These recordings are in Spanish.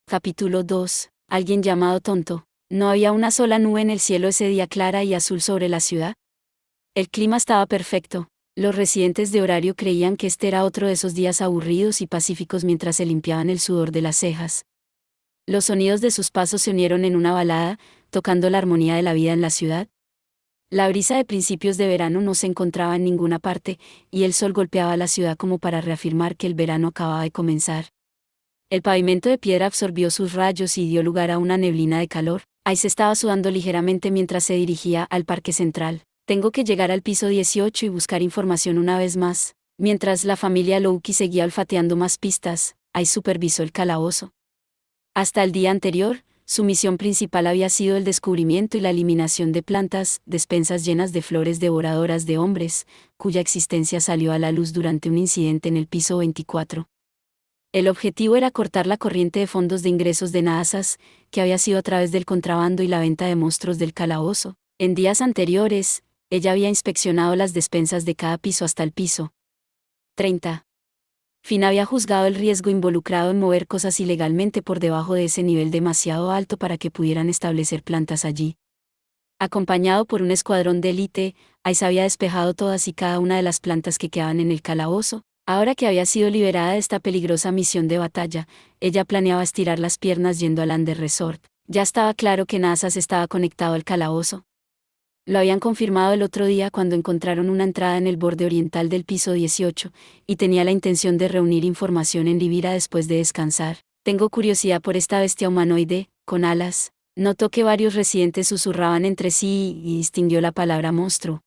Capítulo 2. Alguien llamado tonto. No había una sola nube en el cielo ese día, clara y azul sobre la ciudad. El clima estaba perfecto. Los residentes de Horario creían que este era otro de esos días aburridos y pacíficos mientras se limpiaban el sudor de las cejas. Los sonidos de sus pasos se unieron en una balada, tocando la armonía de la vida en la ciudad. La brisa de principios de verano no se encontraba en ninguna parte, y el sol golpeaba la ciudad como para reafirmar que el verano acababa de comenzar. El pavimento de piedra absorbió sus rayos y dio lugar a una neblina de calor. Ice estaba sudando ligeramente mientras se dirigía al parque central. Tengo que llegar al piso 18 y buscar información una vez más. Mientras la familia Louki seguía olfateando más pistas, Ice supervisó el calabozo. Hasta el día anterior, su misión principal había sido el descubrimiento y la eliminación de plantas, despensas llenas de flores devoradoras de hombres, cuya existencia salió a la luz durante un incidente en el piso 24. El objetivo era cortar la corriente de fondos de ingresos de Naasas, que había sido a través del contrabando y la venta de monstruos del calabozo. En días anteriores, ella había inspeccionado las despensas de cada piso hasta el piso 30. Finn había juzgado el riesgo involucrado en mover cosas ilegalmente por debajo de ese nivel demasiado alto para que pudieran establecer plantas allí. Acompañado por un escuadrón de élite, Ice había despejado todas y cada una de las plantas que quedaban en el calabozo. Ahora que había sido liberada de esta peligrosa misión de batalla, ella planeaba estirar las piernas yendo al Under Resort. Ya estaba claro que Naasas estaba conectado al calabozo. Lo habían confirmado el otro día cuando encontraron una entrada en el borde oriental del piso 18, y tenía la intención de reunir información en Livira después de descansar. Tengo curiosidad por esta bestia humanoide, con alas. Notó que varios residentes susurraban entre sí y distinguió la palabra monstruo.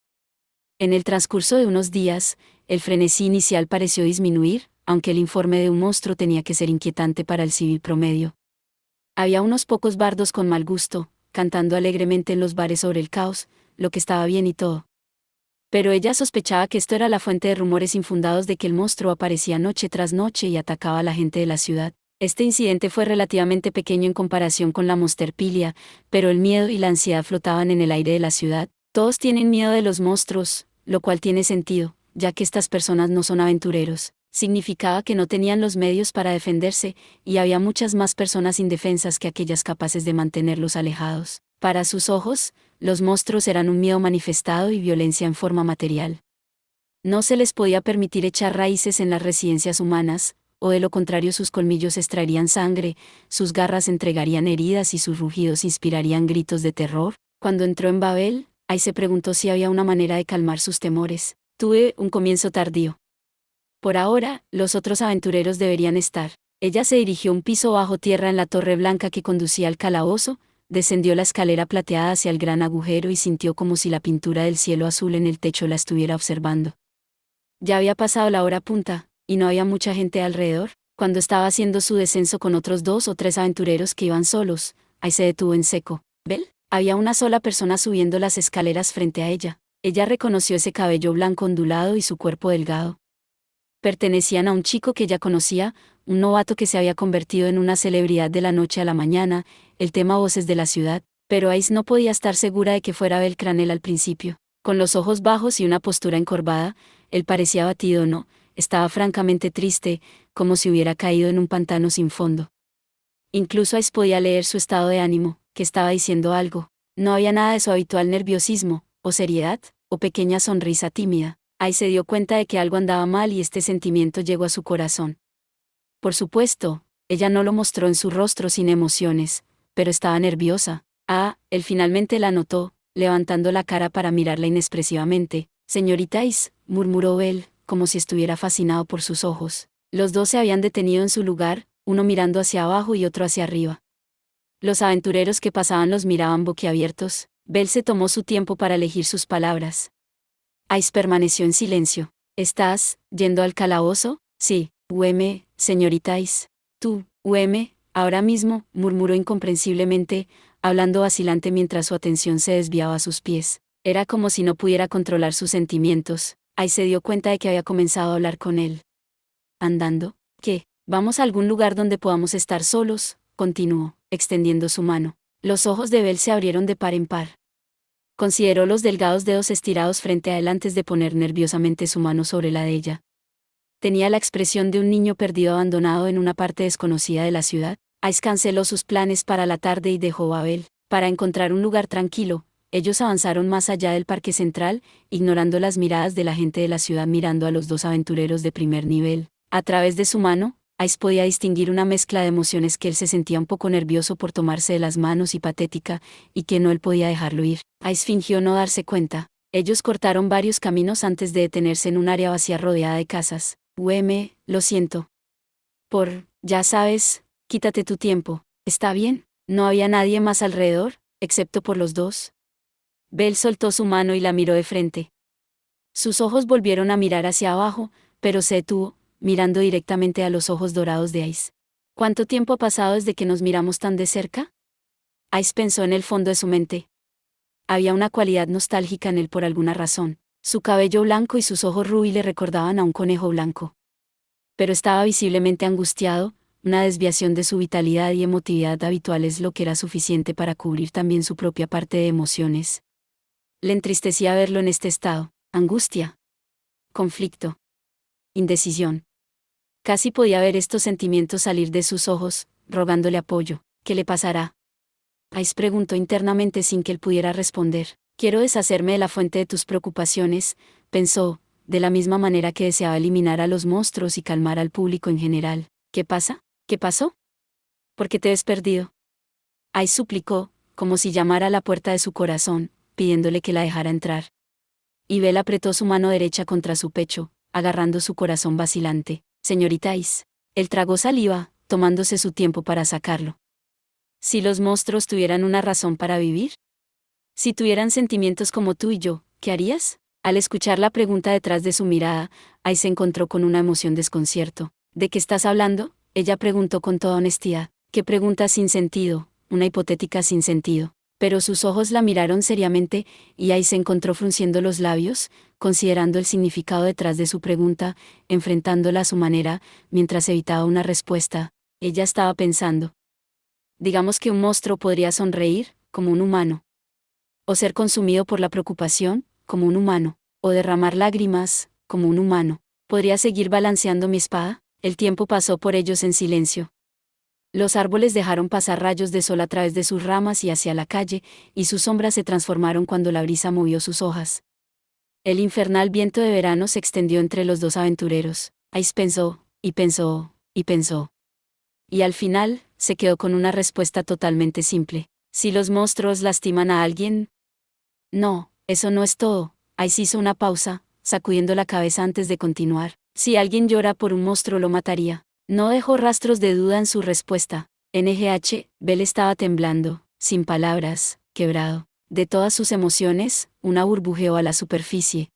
En el transcurso de unos días, el frenesí inicial pareció disminuir, aunque el informe de un monstruo tenía que ser inquietante para el civil promedio. Había unos pocos bardos con mal gusto, cantando alegremente en los bares sobre el caos, lo que estaba bien y todo. Pero ella sospechaba que esto era la fuente de rumores infundados de que el monstruo aparecía noche tras noche y atacaba a la gente de la ciudad. Este incidente fue relativamente pequeño en comparación con la monsterpilia, pero el miedo y la ansiedad flotaban en el aire de la ciudad. Todos tienen miedo de los monstruos, lo cual tiene sentido, ya que estas personas no son aventureros. Significaba que no tenían los medios para defenderse, y había muchas más personas indefensas que aquellas capaces de mantenerlos alejados. Para sus ojos, los monstruos eran un miedo manifestado y violencia en forma material. No se les podía permitir echar raíces en las residencias humanas, o de lo contrario sus colmillos extraerían sangre, sus garras entregarían heridas y sus rugidos inspirarían gritos de terror. Cuando entró en Babel, Ahí se preguntó si había una manera de calmar sus temores. Tuve un comienzo tardío. Por ahora, los otros aventureros deberían estar. Ella se dirigió un piso bajo tierra en la torre blanca que conducía al calabozo, descendió la escalera plateada hacia el gran agujero y sintió como si la pintura del cielo azul en el techo la estuviera observando. Ya había pasado la hora punta, y no había mucha gente alrededor. Cuando estaba haciendo su descenso con otros 2 o 3 aventureros que iban solos, Ahí se detuvo en seco. ¿Bel? Había una sola persona subiendo las escaleras frente a ella. Ella reconoció ese cabello blanco ondulado y su cuerpo delgado. Pertenecían a un chico que ella conocía, un novato que se había convertido en una celebridad de la noche a la mañana, el tema voces de la ciudad, pero Ice no podía estar segura de que fuera Bel Cranel al principio. Con los ojos bajos y una postura encorvada, él parecía abatido, no, estaba francamente triste, como si hubiera caído en un pantano sin fondo. Incluso Ice podía leer su estado de ánimo, que estaba diciendo algo. No había nada de su habitual nerviosismo, o seriedad, o pequeña sonrisa tímida. Ahí se dio cuenta de que algo andaba mal y este sentimiento llegó a su corazón. Por supuesto, ella no lo mostró en su rostro sin emociones, pero estaba nerviosa. Él finalmente la notó, levantando la cara para mirarla inexpresivamente. «Señorita Ice», murmuró Bel, como si estuviera fascinado por sus ojos. Los dos se habían detenido en su lugar, uno mirando hacia abajo y otro hacia arriba. Los aventureros que pasaban los miraban boquiabiertos. Bel se tomó su tiempo para elegir sus palabras. Ice permaneció en silencio. «¿Estás yendo al calabozo?» «Sí, señorita Ice». «Tú, ahora mismo», murmuró incomprensiblemente, hablando vacilante mientras su atención se desviaba a sus pies. Era como si no pudiera controlar sus sentimientos. Ice se dio cuenta de que había comenzado a hablar con él. «¿Andando? ¿Qué? ¿Vamos a algún lugar donde podamos estar solos?», continuó, extendiendo su mano. Los ojos de Bel se abrieron de par en par. Consideró los delgados dedos estirados frente a él antes de poner nerviosamente su mano sobre la de ella. Tenía la expresión de un niño perdido abandonado en una parte desconocida de la ciudad. Ice canceló sus planes para la tarde y dejó Babel. Para encontrar un lugar tranquilo, ellos avanzaron más allá del parque central, ignorando las miradas de la gente de la ciudad mirando a los dos aventureros de primer nivel. A través de su mano, Ice podía distinguir una mezcla de emociones que él se sentía un poco nervioso por tomarse de las manos y patética, y que no él podía dejarlo ir. Ice fingió no darse cuenta. Ellos cortaron varios caminos antes de detenerse en un área vacía rodeada de casas. Lo siento. Ya sabes, quítate tu tiempo, ¿está bien? No había nadie más alrededor, excepto por los dos. Belle soltó su mano y la miró de frente. Sus ojos volvieron a mirar hacia abajo, pero se detuvo, mirando directamente a los ojos dorados de Ice. ¿Cuánto tiempo ha pasado desde que nos miramos tan de cerca? Ice pensó en el fondo de su mente. Había una cualidad nostálgica en él por alguna razón. Su cabello blanco y sus ojos rubí le recordaban a un conejo blanco. Pero estaba visiblemente angustiado. Una desviación de su vitalidad y emotividad habitual es lo que era suficiente para cubrir también su propia parte de emociones. Le entristecía verlo en este estado. Angustia. Conflicto. Indecisión. Casi podía ver estos sentimientos salir de sus ojos, rogándole apoyo. ¿Qué le pasará? Ice preguntó internamente sin que él pudiera responder. Quiero deshacerme de la fuente de tus preocupaciones, pensó, de la misma manera que deseaba eliminar a los monstruos y calmar al público en general. ¿Qué pasa? ¿Qué pasó? ¿Por qué te ves perdido? Ice suplicó, como si llamara a la puerta de su corazón, pidiéndole que la dejara entrar. Y Belle apretó su mano derecha contra su pecho, agarrando su corazón vacilante. Señorita Ice. Él tragó saliva, tomándose su tiempo para sacarlo. Si los monstruos tuvieran una razón para vivir. Si tuvieran sentimientos como tú y yo, ¿qué harías? Al escuchar la pregunta detrás de su mirada, Ice se encontró con una emoción desconcierto. ¿De qué estás hablando? Ella preguntó con toda honestidad. ¿Qué pregunta sin sentido? Una hipotética sin sentido. Pero sus ojos la miraron seriamente, y Ice se encontró frunciendo los labios, considerando el significado detrás de su pregunta, enfrentándola a su manera, mientras evitaba una respuesta. Ella estaba pensando. Digamos que un monstruo podría sonreír, como un humano. O ser consumido por la preocupación, como un humano. O derramar lágrimas, como un humano. ¿Podría seguir balanceando mi espada? El tiempo pasó por ellos en silencio. Los árboles dejaron pasar rayos de sol a través de sus ramas y hacia la calle, y sus sombras se transformaron cuando la brisa movió sus hojas. El infernal viento de verano se extendió entre los dos aventureros. Ice pensó, y pensó, y pensó. Y al final, se quedó con una respuesta totalmente simple. Si los monstruos lastiman a alguien. No, eso no es todo. Ice hizo una pausa, sacudiendo la cabeza antes de continuar. Si alguien llora por un monstruo lo mataría. No dejó rastros de duda en su respuesta. Belle estaba temblando, sin palabras, quebrado. De todas sus emociones, una burbujeó a la superficie.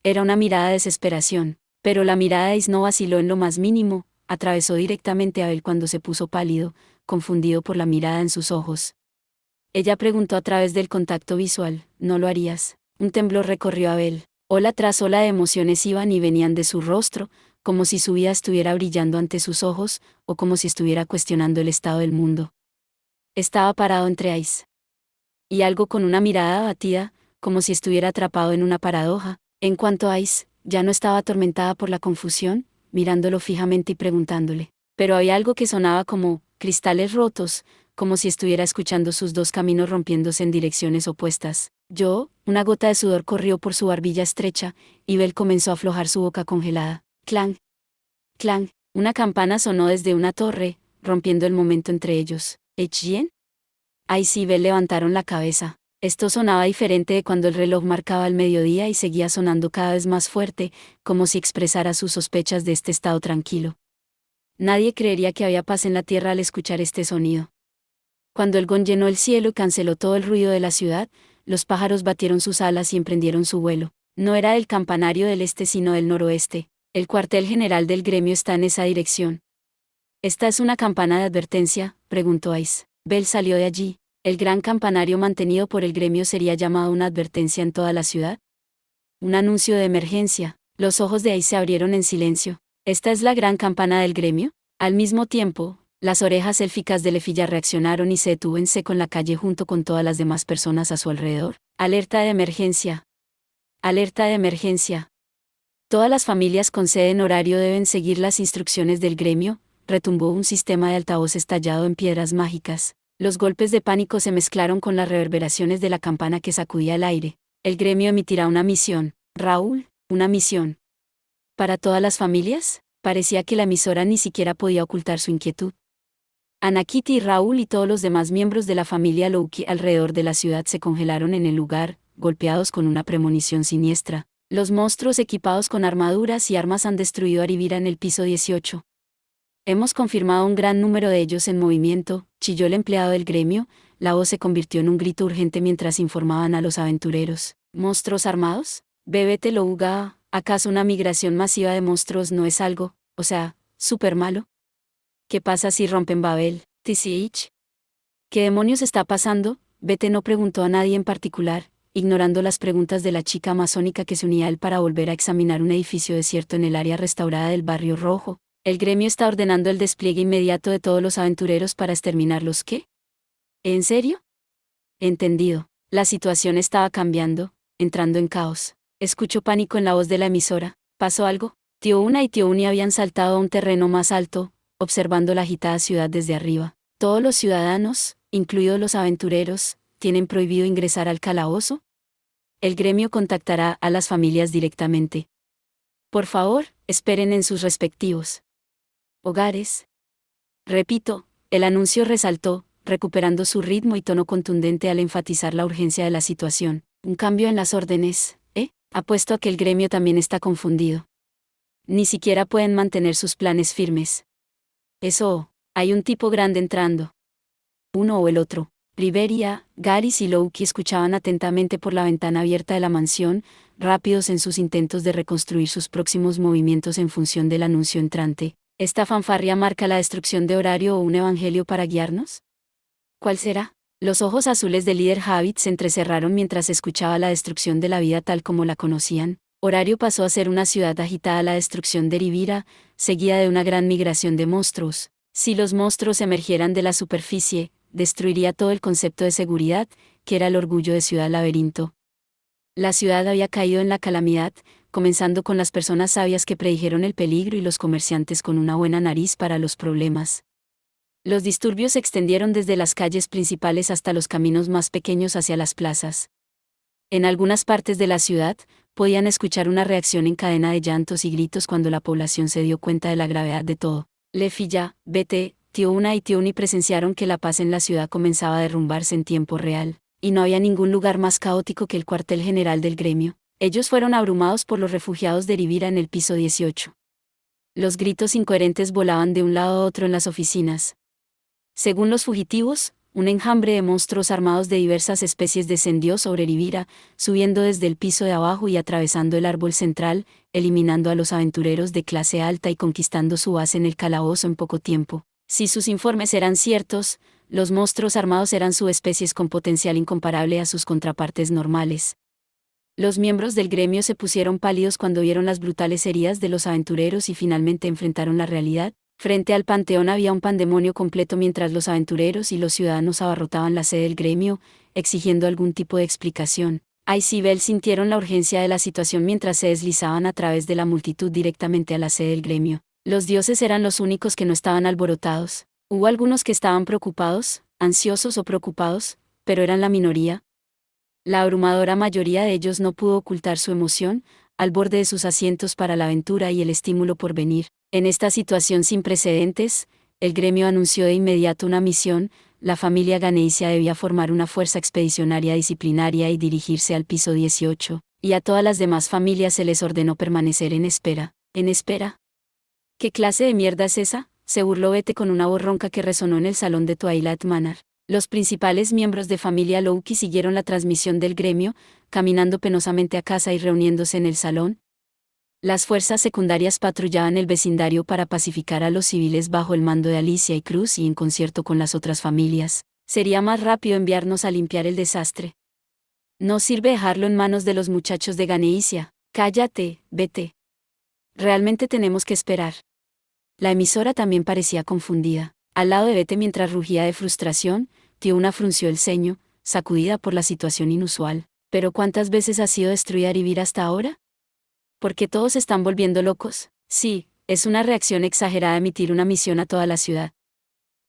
Era una mirada de desesperación, pero la mirada de Ice no vaciló en lo más mínimo, atravesó directamente a él cuando se puso pálido, confundido por la mirada en sus ojos. Ella preguntó a través del contacto visual, ¿no lo harías? Un temblor recorrió a Belle. Ola tras ola de emociones iban y venían de su rostro, como si su vida estuviera brillando ante sus ojos, o como si estuviera cuestionando el estado del mundo. Estaba parado entre Ice y algo con una mirada abatida, como si estuviera atrapado en una paradoja. En cuanto a Ice, ya no estaba atormentada por la confusión, mirándolo fijamente y preguntándole. Pero había algo que sonaba como cristales rotos, como si estuviera escuchando sus dos caminos rompiéndose en direcciones opuestas. Una gota de sudor corrió por su barbilla estrecha, y Belle comenzó a aflojar su boca congelada. Clang. Clang. Una campana sonó desde una torre, rompiendo el momento entre ellos. ¿Etienne? Ice y Belle levantaron la cabeza. Esto sonaba diferente de cuando el reloj marcaba el mediodía y seguía sonando cada vez más fuerte, como si expresara sus sospechas de este estado tranquilo. Nadie creería que había paz en la tierra al escuchar este sonido. Cuando el gong llenó el cielo y canceló todo el ruido de la ciudad, los pájaros batieron sus alas y emprendieron su vuelo. No era del campanario del este sino del noroeste. El cuartel general del gremio está en esa dirección. ¿Esta es una campana de advertencia?, preguntó Ice. Belle salió de allí. ¿El gran campanario mantenido por el gremio sería llamado una advertencia en toda la ciudad? Un anuncio de emergencia. Los ojos de Ice se abrieron en silencio. ¿Esta es la gran campana del gremio? Al mismo tiempo, las orejas élficas de Lefilla reaccionaron y se detuvo en seco en la calle junto con todas las demás personas a su alrededor. Alerta de emergencia. Alerta de emergencia. Todas las familias con sede en horario deben seguir las instrucciones del gremio, retumbó un sistema de altavoces tallado en piedras mágicas. Los golpes de pánico se mezclaron con las reverberaciones de la campana que sacudía el aire. El gremio emitirá una misión. Raúl, una misión. ¿Para todas las familias? Parecía que la emisora ni siquiera podía ocultar su inquietud. Ana Kitty y Raúl y todos los demás miembros de la familia Louki alrededor de la ciudad se congelaron en el lugar, golpeados con una premonición siniestra. Los monstruos equipados con armaduras y armas han destruido a Rivira en el piso 18. Hemos confirmado un gran número de ellos en movimiento, chilló el empleado del gremio. La voz se convirtió en un grito urgente mientras informaban a los aventureros. ¿Monstruos armados? Bébete Louga, ¿acaso una migración masiva de monstruos no es algo, súper malo? ¿Qué pasa si rompen Babel, TCH? ¿Qué demonios está pasando? Bete no preguntó a nadie en particular, ignorando las preguntas de la chica amazónica que se unía a él para volver a examinar un edificio desierto en el área restaurada del Barrio Rojo. El gremio está ordenando el despliegue inmediato de todos los aventureros para exterminarlos. ¿Qué? ¿En serio? Entendido. La situación estaba cambiando, entrando en caos. Escuchó pánico en la voz de la emisora. ¿Pasó algo? Tío Una y Tío Uni habían saltado a un terreno más alto, observando la agitada ciudad desde arriba. Todos los ciudadanos, incluidos los aventureros, tienen prohibido ingresar al calabozo. El gremio contactará a las familias directamente. Por favor, esperen en sus respectivos hogares. Repito, el anuncio resaltó, recuperando su ritmo y tono contundente al enfatizar la urgencia de la situación. Un cambio en las órdenes, Apuesto a que el gremio también está confundido. Ni siquiera pueden mantener sus planes firmes. Hay un tipo grande entrando. Uno o el otro. Riveria, Garis y Louki escuchaban atentamente por la ventana abierta de la mansión, rápidos en sus intentos de reconstruir sus próximos movimientos en función del anuncio entrante. ¿Esta fanfarria marca la destrucción de Horario o un evangelio para guiarnos? ¿Cuál será? Los ojos azules del líder Javit se entrecerraron mientras escuchaba la destrucción de la vida tal como la conocían. Horario pasó a ser una ciudad agitada a la destrucción de Rivira, seguida de una gran migración de monstruos. Si los monstruos emergieran de la superficie, destruiría todo el concepto de seguridad, que era el orgullo de Ciudad Laberinto. La ciudad había caído en la calamidad, comenzando con las personas sabias que predijeron el peligro y los comerciantes con una buena nariz para los problemas. Los disturbios se extendieron desde las calles principales hasta los caminos más pequeños hacia las plazas. En algunas partes de la ciudad, podían escuchar una reacción en cadena de llantos y gritos cuando la población se dio cuenta de la gravedad de todo. Lefilla, Bete, Tío Una y Tío Uni presenciaron que la paz en la ciudad comenzaba a derrumbarse en tiempo real, y no había ningún lugar más caótico que el cuartel general del gremio. Ellos fueron abrumados por los refugiados de Rivira en el piso 18. Los gritos incoherentes volaban de un lado a otro en las oficinas. Según los fugitivos, un enjambre de monstruos armados de diversas especies descendió sobre Rivira, subiendo desde el piso de abajo y atravesando el árbol central, eliminando a los aventureros de clase alta y conquistando su base en el calabozo en poco tiempo. Si sus informes eran ciertos, los monstruos armados eran subespecies con potencial incomparable a sus contrapartes normales. Los miembros del gremio se pusieron pálidos cuando vieron las brutales heridas de los aventureros y finalmente enfrentaron la realidad. Frente al panteón había un pandemonio completo mientras los aventureros y los ciudadanos abarrotaban la sede del gremio, exigiendo algún tipo de explicación. Ice y Bell sintieron la urgencia de la situación mientras se deslizaban a través de la multitud directamente a la sede del gremio. Los dioses eran los únicos que no estaban alborotados. Hubo algunos que estaban preocupados, ansiosos o preocupados, pero eran la minoría. La abrumadora mayoría de ellos no pudo ocultar su emoción, al borde de sus asientos para la aventura y el estímulo por venir. En esta situación sin precedentes, el gremio anunció de inmediato una misión. La familia Ganeisia debía formar una fuerza expedicionaria disciplinaria y dirigirse al piso 18, y a todas las demás familias se les ordenó permanecer en espera. ¿En espera? ¿Qué clase de mierda es esa?, se burló Bete con una voz ronca que resonó en el salón de Twilight Manor. Los principales miembros de familia Louki siguieron la transmisión del gremio, caminando penosamente a casa y reuniéndose en el salón. Las fuerzas secundarias patrullaban el vecindario para pacificar a los civiles bajo el mando de Alicia y Cruz y en concierto con las otras familias. Sería más rápido enviarnos a limpiar el desastre. No sirve dejarlo en manos de los muchachos de Ganeisia. Cállate, Bete. Realmente tenemos que esperar. La emisora también parecía confundida. Al lado de Bete mientras rugía de frustración, Tío Una frunció el ceño, sacudida por la situación inusual. ¿Pero cuántas veces ha sido destruida Rivira hasta ahora? ¿Por qué todos están volviendo locos? Sí, Es una reacción exagerada emitir una misión a toda la ciudad.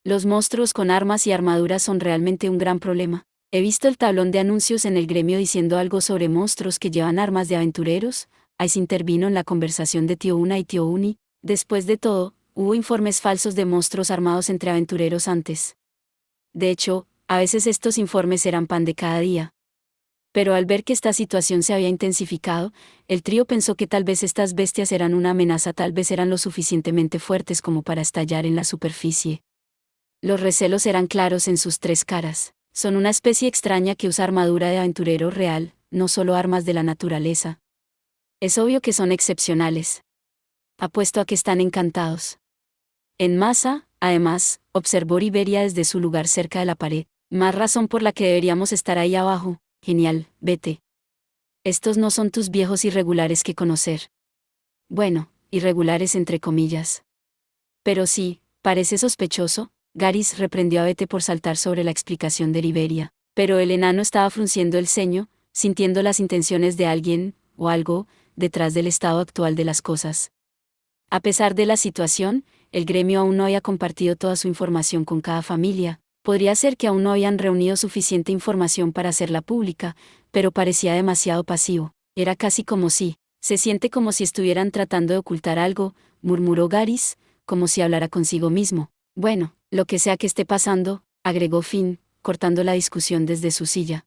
Los monstruos con armas y armaduras son realmente un gran problema. He visto el tablón de anuncios en el gremio diciendo algo sobre monstruos que llevan armas de aventureros. Ice intervino en la conversación de Tío Una y Tío Uni. Después de todo, hubo informes falsos de monstruos armados entre aventureros antes. De hecho, a veces estos informes eran pan de cada día. Pero al ver que esta situación se había intensificado, el trío pensó que tal vez estas bestias eran una amenaza, tal vez eran lo suficientemente fuertes como para estallar en la superficie. Los recelos eran claros en sus tres caras. Son una especie extraña que usa armadura de aventurero real, no solo armas de la naturaleza. Es obvio que son excepcionales. Apuesto a que están encantados. En masa, además, observó Riveria desde su lugar cerca de la pared. Más razón por la que deberíamos estar ahí abajo. Genial, vete. Estos no son tus viejos irregulares que conocer. Bueno, irregulares entre comillas. Pero sí, parece sospechoso. Garys reprendió a Vete por saltar sobre la explicación de Riveria, pero el enano estaba frunciendo el ceño, sintiendo las intenciones de alguien, o algo, detrás del estado actual de las cosas. A pesar de la situación, el gremio aún no había compartido toda su información con cada familia. Podría ser que aún no habían reunido suficiente información para hacerla pública, pero parecía demasiado pasivo. Era casi como si, se siente como si estuvieran tratando de ocultar algo, murmuró Garys, como si hablara consigo mismo. Bueno, lo que sea que esté pasando, agregó Finn, cortando la discusión desde su silla.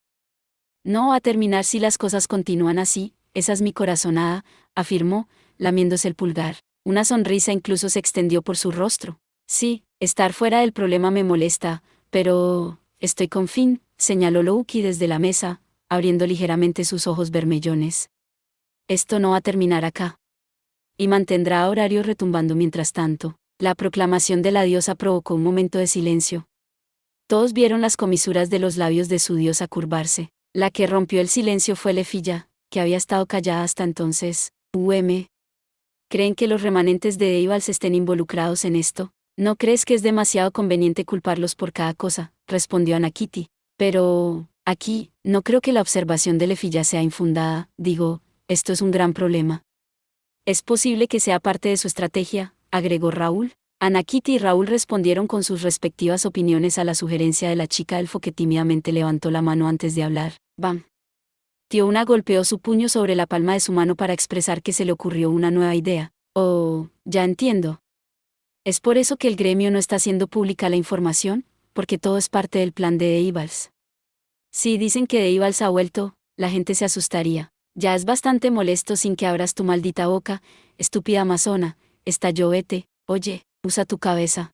No va a terminar si las cosas continúan así, esa es mi corazonada, afirmó, lamiéndose el pulgar. Una sonrisa incluso se extendió por su rostro. Sí, estar fuera del problema me molesta, pero estoy con Finn, señaló Loki desde la mesa, abriendo ligeramente sus ojos bermellones. Esto no va a terminar acá. Y mantendrá horario retumbando mientras tanto. La proclamación de la diosa provocó un momento de silencio. Todos vieron las comisuras de los labios de su diosa curvarse. La que rompió el silencio fue Lefilla, que había estado callada hasta entonces. ¿Creen que los remanentes de Deivals estén involucrados en esto? ¿No crees que es demasiado conveniente culparlos por cada cosa?, respondió Anakiti. Pero, aquí, no creo que la observación de Lefilla sea infundada, digo, esto es un gran problema. Es posible que sea parte de su estrategia, agregó Raúl. Anakiti y Raúl respondieron con sus respectivas opiniones a la sugerencia de la chica elfo que tímidamente levantó la mano antes de hablar. ¡Bam! Tío Una golpeó su puño sobre la palma de su mano para expresar que se le ocurrió una nueva idea. Oh, ya entiendo. Es por eso que el gremio no está haciendo pública la información, porque todo es parte del plan de Deivals. Si dicen que Deivals ha vuelto, la gente se asustaría. Ya es bastante molesto sin que abras tu maldita boca, estúpida amazona, estalló Vete. Oye, usa tu cabeza.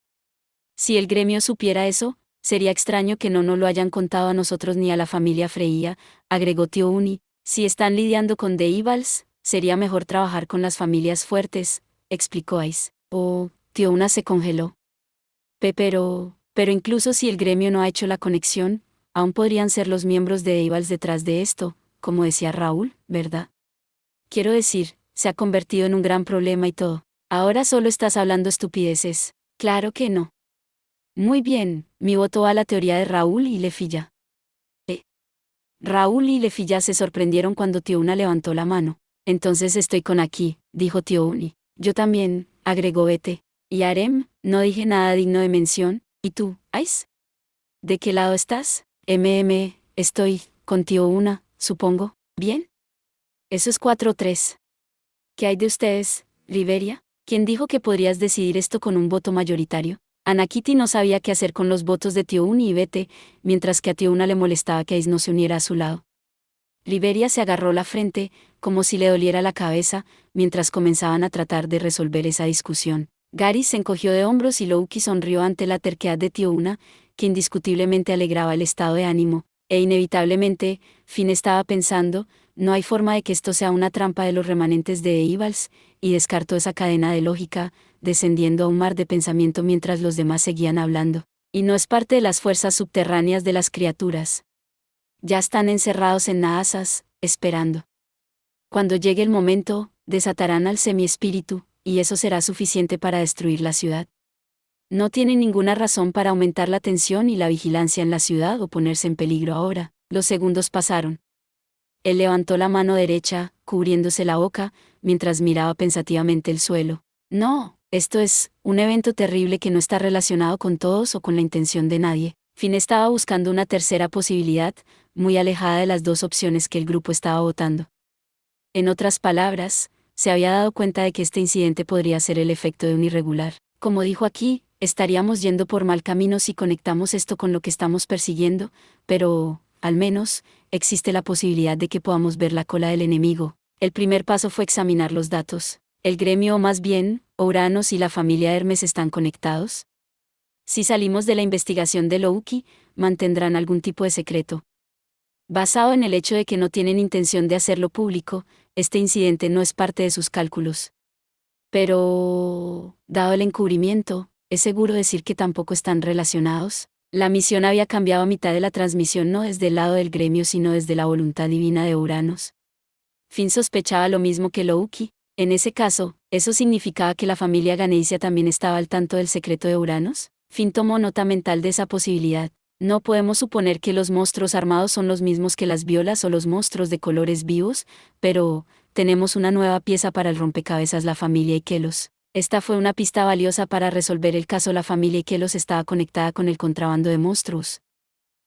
Si el gremio supiera eso, sería extraño que no nos lo hayan contado a nosotros ni a la familia Freya, agregó Tío Uni. Si están lidiando con Deivals, sería mejor trabajar con las familias fuertes, explicó Ice. Oh, Tío Una se congeló. Pero incluso si el gremio no ha hecho la conexión, aún podrían ser los miembros de Deivals detrás de esto, como decía Raúl, ¿verdad? Quiero decir, se ha convertido en un gran problema y todo. Ahora solo estás hablando estupideces. Claro que no. Muy bien, mi voto va a la teoría de Raúl y Lefilla. Raúl y Lefilla se sorprendieron cuando Tío Una levantó la mano. Entonces estoy con aquí, dijo Tío Uni. Yo también, agregó Vete. Y Arem, no dije nada digno de mención. ¿Y tú, Ice? ¿De qué lado estás? Estoy, con Tío Una, supongo. ¿Bien? Eso es 4-3. ¿Qué hay de ustedes, Riveria? ¿Quién dijo que podrías decidir esto con un voto mayoritario? Anakiti no sabía qué hacer con los votos de Tío Uni y Vete, mientras que a Tío Una le molestaba que Ice no se uniera a su lado. Riveria se agarró la frente, como si le doliera la cabeza, mientras comenzaban a tratar de resolver esa discusión. Garys se encogió de hombros y Loki sonrió ante la terquedad de Tío Una, que indiscutiblemente alegraba el estado de ánimo, e inevitablemente, Finn estaba pensando, no hay forma de que esto sea una trampa de los remanentes de Deivals, y descartó esa cadena de lógica, descendiendo a un mar de pensamiento mientras los demás seguían hablando. Y no es parte de las fuerzas subterráneas de las criaturas. Ya están encerrados en Naasas, esperando. Cuando llegue el momento, desatarán al semiespíritu, y eso será suficiente para destruir la ciudad. No tienen ninguna razón para aumentar la tensión y la vigilancia en la ciudad o ponerse en peligro ahora. Los segundos pasaron. Él levantó la mano derecha, cubriéndose la boca, mientras miraba pensativamente el suelo. No, Esto es, un evento terrible que no está relacionado con todos o con la intención de nadie. Finn estaba buscando una tercera posibilidad, muy alejada de las dos opciones que el grupo estaba votando. En otras palabras, se había dado cuenta de que este incidente podría ser el efecto de un irregular. Como dijo aquí, estaríamos yendo por mal camino si conectamos esto con lo que estamos persiguiendo, pero, al menos, existe la posibilidad de que podamos ver la cola del enemigo. El primer paso fue examinar los datos. ¿El gremio o más bien, Uranus y la familia Hermes están conectados? Si salimos de la investigación de Loki, mantendrán algún tipo de secreto. Basado en el hecho de que no tienen intención de hacerlo público, este incidente no es parte de sus cálculos. Pero, dado el encubrimiento, ¿es seguro decir que tampoco están relacionados? La misión había cambiado a mitad de la transmisión no desde el lado del gremio sino desde la voluntad divina de Uranus. Finn sospechaba lo mismo que Loki. En ese caso, ¿eso significaba que la familia Ganesia también estaba al tanto del secreto de Uranus? Finn tomó nota mental de esa posibilidad. No podemos suponer que los monstruos armados son los mismos que las violas o los monstruos de colores vivos, pero tenemos una nueva pieza para el rompecabezas la familia Ikelos. Esta fue una pista valiosa para resolver el caso. La familia Ikelos estaba conectada con el contrabando de monstruos.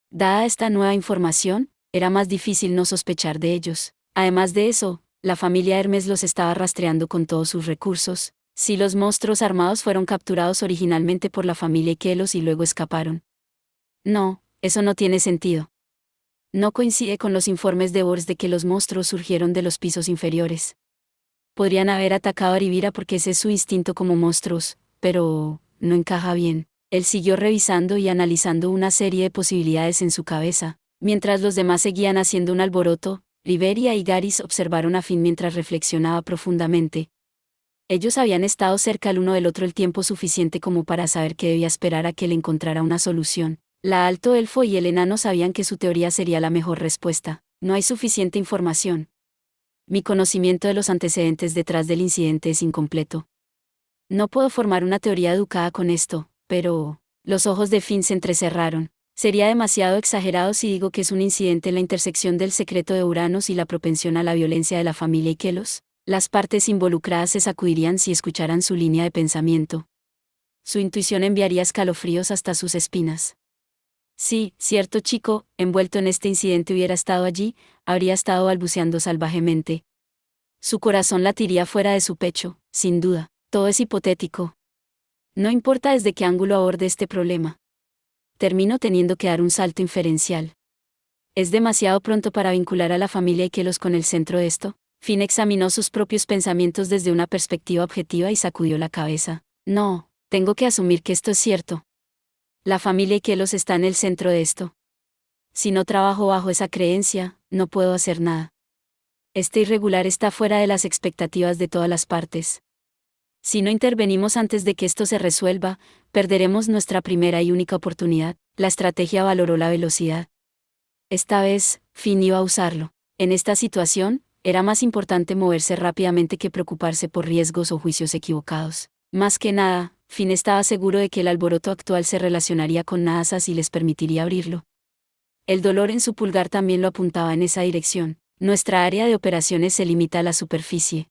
Dada esta nueva información, era más difícil no sospechar de ellos. Además de eso, la familia Hermes los estaba rastreando con todos sus recursos. Si los monstruos armados fueron capturados originalmente por la familia Ikelos y luego escaparon. No, eso no tiene sentido. No coincide con los informes de Bors de que los monstruos surgieron de los pisos inferiores. Podrían haber atacado a Rivira porque ese es su instinto como monstruos, pero no encaja bien. Él siguió revisando y analizando una serie de posibilidades en su cabeza. Mientras los demás seguían haciendo un alboroto, Riveria y Garis observaron a Finn mientras reflexionaba profundamente. Ellos habían estado cerca el uno del otro el tiempo suficiente como para saber que debía esperar a que él encontrara una solución. La alto elfo y el enano sabían que su teoría sería la mejor respuesta. No hay suficiente información. Mi conocimiento de los antecedentes detrás del incidente es incompleto. No puedo formar una teoría educada con esto, pero los ojos de Finn se entrecerraron. Sería demasiado exagerado si digo que es un incidente en la intersección del secreto de Uranus y la propensión a la violencia de la familia Ikelos. Las partes involucradas se sacudirían si escucharan su línea de pensamiento. Su intuición enviaría escalofríos hasta sus espinas. Sí, cierto chico, envuelto en este incidente hubiera estado allí, habría estado balbuceando salvajemente. Su corazón latiría fuera de su pecho, sin duda. Todo es hipotético. No importa desde qué ángulo aborde este problema. Termino teniendo que dar un salto inferencial. Es demasiado pronto para vincular a la familia Ikelos con el centro de esto. Finn examinó sus propios pensamientos desde una perspectiva objetiva y sacudió la cabeza. No, tengo que asumir que esto es cierto. La familia Ikelos está en el centro de esto. Si no trabajo bajo esa creencia, no puedo hacer nada. Este irregular está fuera de las expectativas de todas las partes. Si no intervenimos antes de que esto se resuelva, perderemos nuestra primera y única oportunidad. La estrategia valoró la velocidad. Esta vez, Finn iba a usarlo. En esta situación, era más importante moverse rápidamente que preocuparse por riesgos o juicios equivocados. Más que nada, Finn estaba seguro de que el alboroto actual se relacionaría con Naasas y les permitiría abrirlo. El dolor en su pulgar también lo apuntaba en esa dirección. Nuestra área de operaciones se limita a la superficie.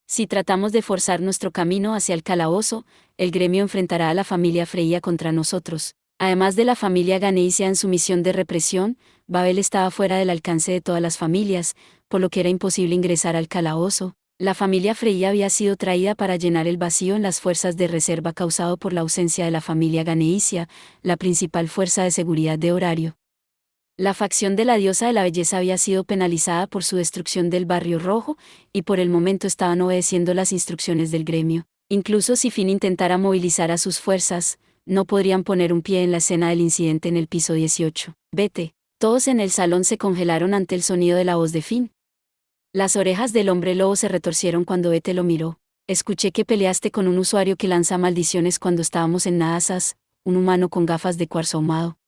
Si tratamos de forzar nuestro camino hacia el calabozo, el gremio enfrentará a la familia Freya contra nosotros. Además de la familia Ganesia en su misión de represión, Babel estaba fuera del alcance de todas las familias, por lo que era imposible ingresar al calabozo. La familia Freya había sido traída para llenar el vacío en las fuerzas de reserva causado por la ausencia de la familia Ganesia, la principal fuerza de seguridad de Horario. La facción de la diosa de la belleza había sido penalizada por su destrucción del Barrio Rojo, y por el momento estaban obedeciendo las instrucciones del gremio. Incluso si Finn intentara movilizar a sus fuerzas, no podrían poner un pie en la escena del incidente en el piso 18. Vete. Todos en el salón se congelaron ante el sonido de la voz de Finn. Las orejas del hombre lobo se retorcieron cuando Vete lo miró. Escuché que peleaste con un usuario que lanza maldiciones cuando estábamos en Naasas, un humano con gafas de cuarzo ahumado.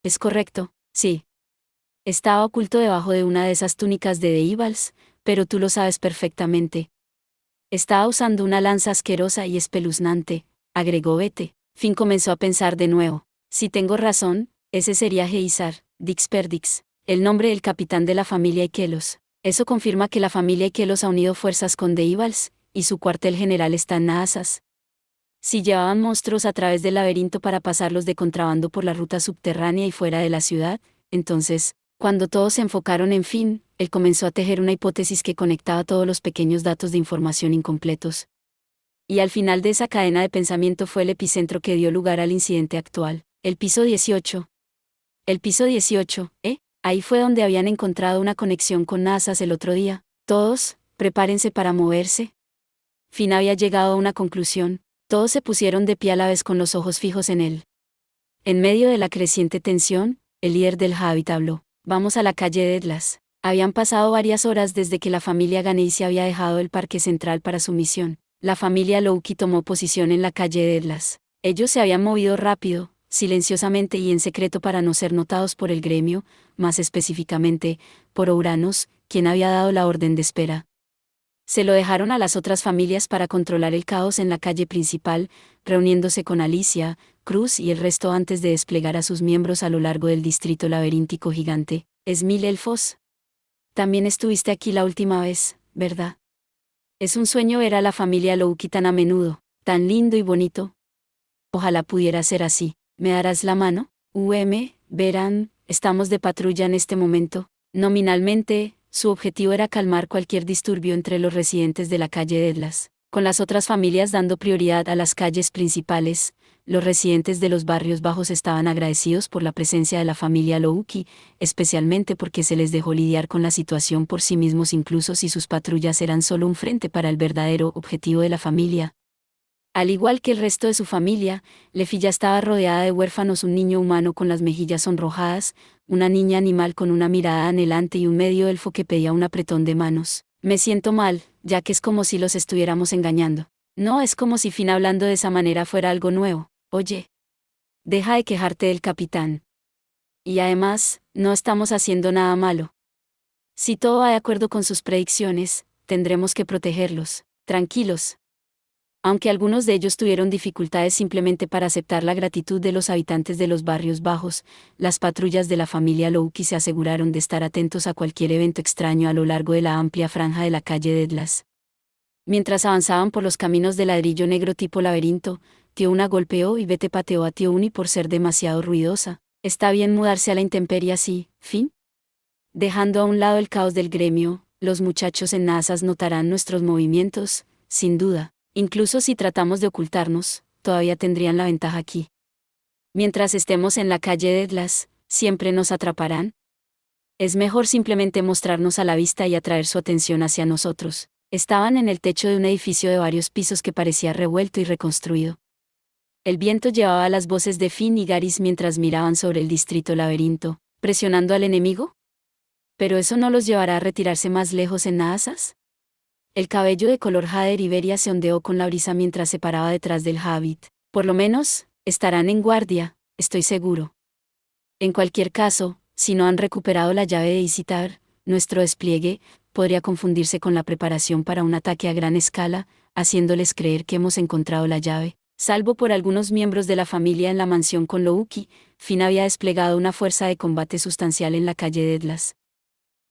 Es correcto. Sí. Estaba oculto debajo de una de esas túnicas de Deivals, pero tú lo sabes perfectamente. Estaba usando una lanza asquerosa y espeluznante, agregó Vete. Finn comenzó a pensar de nuevo. Si tengo razón, ese sería Geisar, Dix, el nombre del capitán de la familia Ikelos. Eso confirma que la familia Ikelos ha unido fuerzas con Deivals, y su cuartel general está en Naasas. Si llevaban monstruos a través del laberinto para pasarlos de contrabando por la ruta subterránea y fuera de la ciudad, entonces, cuando todos se enfocaron en Finn, él comenzó a tejer una hipótesis que conectaba todos los pequeños datos de información incompletos. Y al final de esa cadena de pensamiento fue el epicentro que dio lugar al incidente actual, el piso 18. El piso 18, ahí fue donde habían encontrado una conexión con NASA's el otro día. Todos, prepárense para moverse. Finn había llegado a una conclusión. Todos se pusieron de pie a la vez con los ojos fijos en él. En medio de la creciente tensión, el líder del Hábitat habló. Vamos a la calle de Edlas. Habían pasado varias horas desde que la familia Ganesha había dejado el parque central para su misión. La familia Louki tomó posición en la calle de Edlas. Ellos se habían movido rápido, silenciosamente y en secreto para no ser notados por el gremio, más específicamente, por Uranus, quien había dado la orden de espera. Se lo dejaron a las otras familias para controlar el caos en la calle principal, reuniéndose con Alicia, Cruz y el resto antes de desplegar a sus miembros a lo largo del distrito laberíntico gigante. Esmil Elfos. También estuviste aquí la última vez, ¿verdad? Es un sueño ver a la familia Louki tan a menudo, tan lindo y bonito. Ojalá pudiera ser así. ¿Me darás la mano? Verán, estamos de patrulla en este momento. Nominalmente, su objetivo era calmar cualquier disturbio entre los residentes de la calle de Edlas, con las otras familias dando prioridad a las calles principales. Los residentes de los barrios bajos estaban agradecidos por la presencia de la familia Louki, especialmente porque se les dejó lidiar con la situación por sí mismos incluso si sus patrullas eran solo un frente para el verdadero objetivo de la familia. Al igual que el resto de su familia, Lefi ya estaba rodeada de huérfanos, un niño humano con las mejillas sonrojadas, una niña animal con una mirada anhelante y un medio elfo que pedía un apretón de manos. Me siento mal, ya que es como si los estuviéramos engañando. No es como si Finn hablando de esa manera fuera algo nuevo. Oye, deja de quejarte del capitán. Y además, no estamos haciendo nada malo. Si todo va de acuerdo con sus predicciones, tendremos que protegerlos. Tranquilos. Aunque algunos de ellos tuvieron dificultades simplemente para aceptar la gratitud de los habitantes de los barrios bajos, las patrullas de la familia Louki se aseguraron de estar atentos a cualquier evento extraño a lo largo de la amplia franja de la calle de Edlas. Mientras avanzaban por los caminos de ladrillo negro tipo laberinto, Tío Una golpeó y Vete pateó a Tío Uni por ser demasiado ruidosa. ¿Está bien mudarse a la intemperie así, Finn? Dejando a un lado el caos del gremio, los muchachos en NASA's notarán nuestros movimientos, sin duda. Incluso si tratamos de ocultarnos, todavía tendrían la ventaja aquí. Mientras estemos en la calle de Edlas, ¿siempre nos atraparán? Es mejor simplemente mostrarnos a la vista y atraer su atención hacia nosotros. Estaban en el techo de un edificio de varios pisos que parecía revuelto y reconstruido. El viento llevaba las voces de Finn y Garys mientras miraban sobre el distrito laberinto, presionando al enemigo. ¿Pero eso no los llevará a retirarse más lejos en NASA's? El cabello de color Jader Iberia se ondeó con la brisa mientras se paraba detrás del Habit. Por lo menos, estarán en guardia, estoy seguro. En cualquier caso, si no han recuperado la llave de Isitar, nuestro despliegue podría confundirse con la preparación para un ataque a gran escala, haciéndoles creer que hemos encontrado la llave. Salvo por algunos miembros de la familia en la mansión con Louki, Finn había desplegado una fuerza de combate sustancial en la calle de Edlas.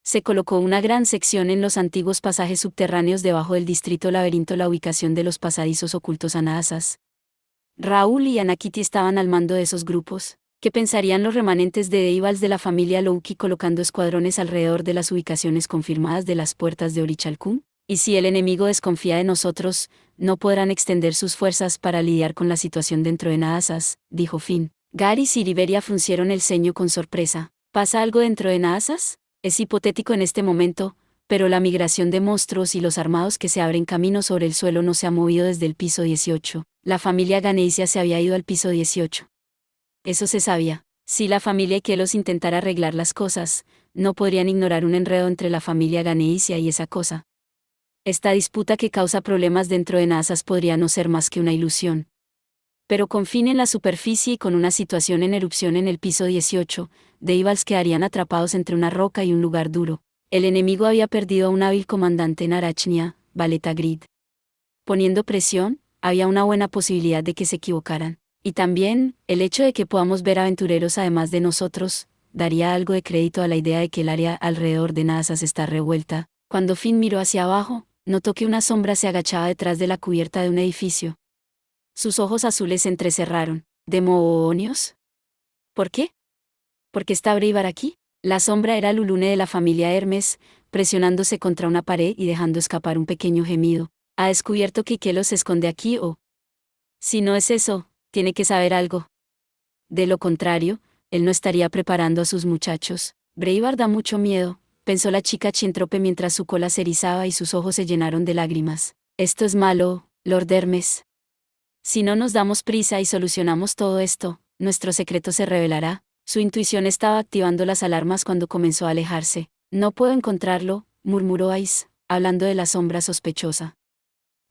Se colocó una gran sección en los antiguos pasajes subterráneos debajo del distrito laberinto, la ubicación de los pasadizos ocultos a NASA's. Raúl y Anakiti estaban al mando de esos grupos. ¿Qué pensarían los remanentes de Deivals de la familia Louki colocando escuadrones alrededor de las ubicaciones confirmadas de las puertas de Orichalcum? Y si el enemigo desconfía de nosotros, no podrán extender sus fuerzas para lidiar con la situación dentro de NASA's, dijo Finn. Garys y Riveria fruncieron el ceño con sorpresa. ¿Pasa algo dentro de NASA's? Es hipotético en este momento, pero la migración de monstruos y los armados que se abren camino sobre el suelo no se ha movido desde el piso 18. La familia Ganesha se había ido al piso 18. Eso se sabía. Si la familia Kelos intentara arreglar las cosas, no podrían ignorar un enredo entre la familia Ganesha y esa cosa. Esta disputa que causa problemas dentro de NASA's podría no ser más que una ilusión. Pero con Finn en la superficie y con una situación en erupción en el piso 18, Deivals quedarían atrapados entre una roca y un lugar duro. El enemigo había perdido a un hábil comandante en Arachnia, Valeta Grid. Poniendo presión, había una buena posibilidad de que se equivocaran. Y también, el hecho de que podamos ver aventureros además de nosotros, daría algo de crédito a la idea de que el área alrededor de NASA's está revuelta. Cuando Finn miró hacia abajo, notó que una sombra se agachaba detrás de la cubierta de un edificio. Sus ojos azules se entrecerraron. ¿Demonios? ¿Por qué? ¿Por qué está Breivar aquí? La sombra era Lulune de la familia Hermes, presionándose contra una pared y dejando escapar un pequeño gemido. ¿Ha descubierto que Ikelo se esconde aquí o...? Si no es eso, tiene que saber algo. De lo contrario, él no estaría preparando a sus muchachos. Breivar da mucho miedo, pensó la chica Chintrope mientras su cola se erizaba y sus ojos se llenaron de lágrimas. Esto es malo, Lord Hermes. Si no nos damos prisa y solucionamos todo esto, nuestro secreto se revelará. Su intuición estaba activando las alarmas cuando comenzó a alejarse. No puedo encontrarlo, murmuró Ice, hablando de la sombra sospechosa.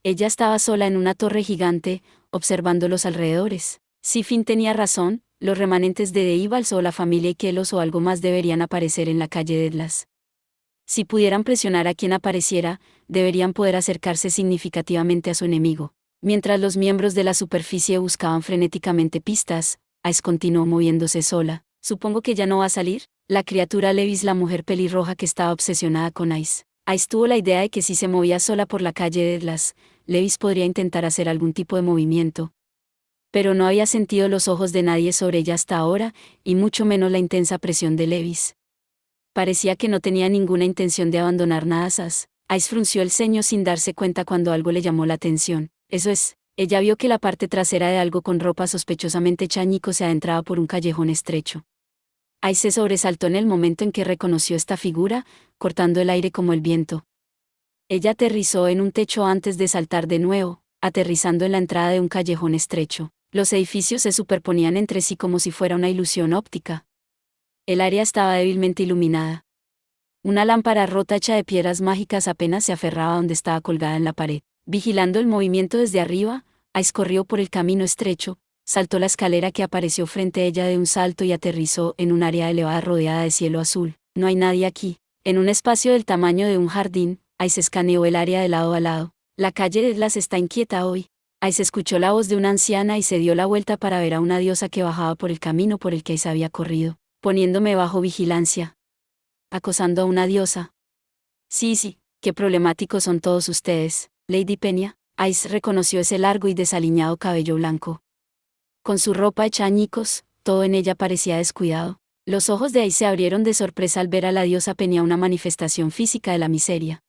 Ella estaba sola en una torre gigante, observando los alrededores. Si Finn tenía razón, los remanentes de Deivals o la familia Ikelos o algo más deberían aparecer en la calle de Edlas. Si pudieran presionar a quien apareciera, deberían poder acercarse significativamente a su enemigo. Mientras los miembros de la superficie buscaban frenéticamente pistas, Ice continuó moviéndose sola. Supongo que ya no va a salir. La criatura Levis, la mujer pelirroja que estaba obsesionada con Ice. Ice tuvo la idea de que si se movía sola por la calle de Edlas, Levis podría intentar hacer algún tipo de movimiento. Pero no había sentido los ojos de nadie sobre ella hasta ahora, y mucho menos la intensa presión de Levis. Parecía que no tenía ninguna intención de abandonar Naasas. Ice frunció el ceño sin darse cuenta cuando algo le llamó la atención. Eso es, ella vio que la parte trasera de algo con ropa sospechosamente hecha añicos se adentraba por un callejón estrecho. Ice se sobresaltó en el momento en que reconoció esta figura, cortando el aire como el viento. Ella aterrizó en un techo antes de saltar de nuevo, aterrizando en la entrada de un callejón estrecho. Los edificios se superponían entre sí como si fuera una ilusión óptica. El área estaba débilmente iluminada. Una lámpara rota hecha de piedras mágicas apenas se aferraba donde estaba colgada en la pared. Vigilando el movimiento desde arriba, Ice corrió por el camino estrecho, saltó la escalera que apareció frente a ella de un salto y aterrizó en un área elevada rodeada de cielo azul. No hay nadie aquí. En un espacio del tamaño de un jardín, Ice escaneó el área de lado a lado. La calle de Edlas está inquieta hoy. Ice escuchó la voz de una anciana y se dio la vuelta para ver a una diosa que bajaba por el camino por el que Ice había corrido, poniéndome bajo vigilancia. Acosando a una diosa. Sí, qué problemáticos son todos ustedes, Lady Peña. Ice reconoció ese largo y desaliñado cabello blanco. Con su ropa hecha añicos, todo en ella parecía descuidado. Los ojos de Ice se abrieron de sorpresa al ver a la diosa Peña, una manifestación física de la miseria.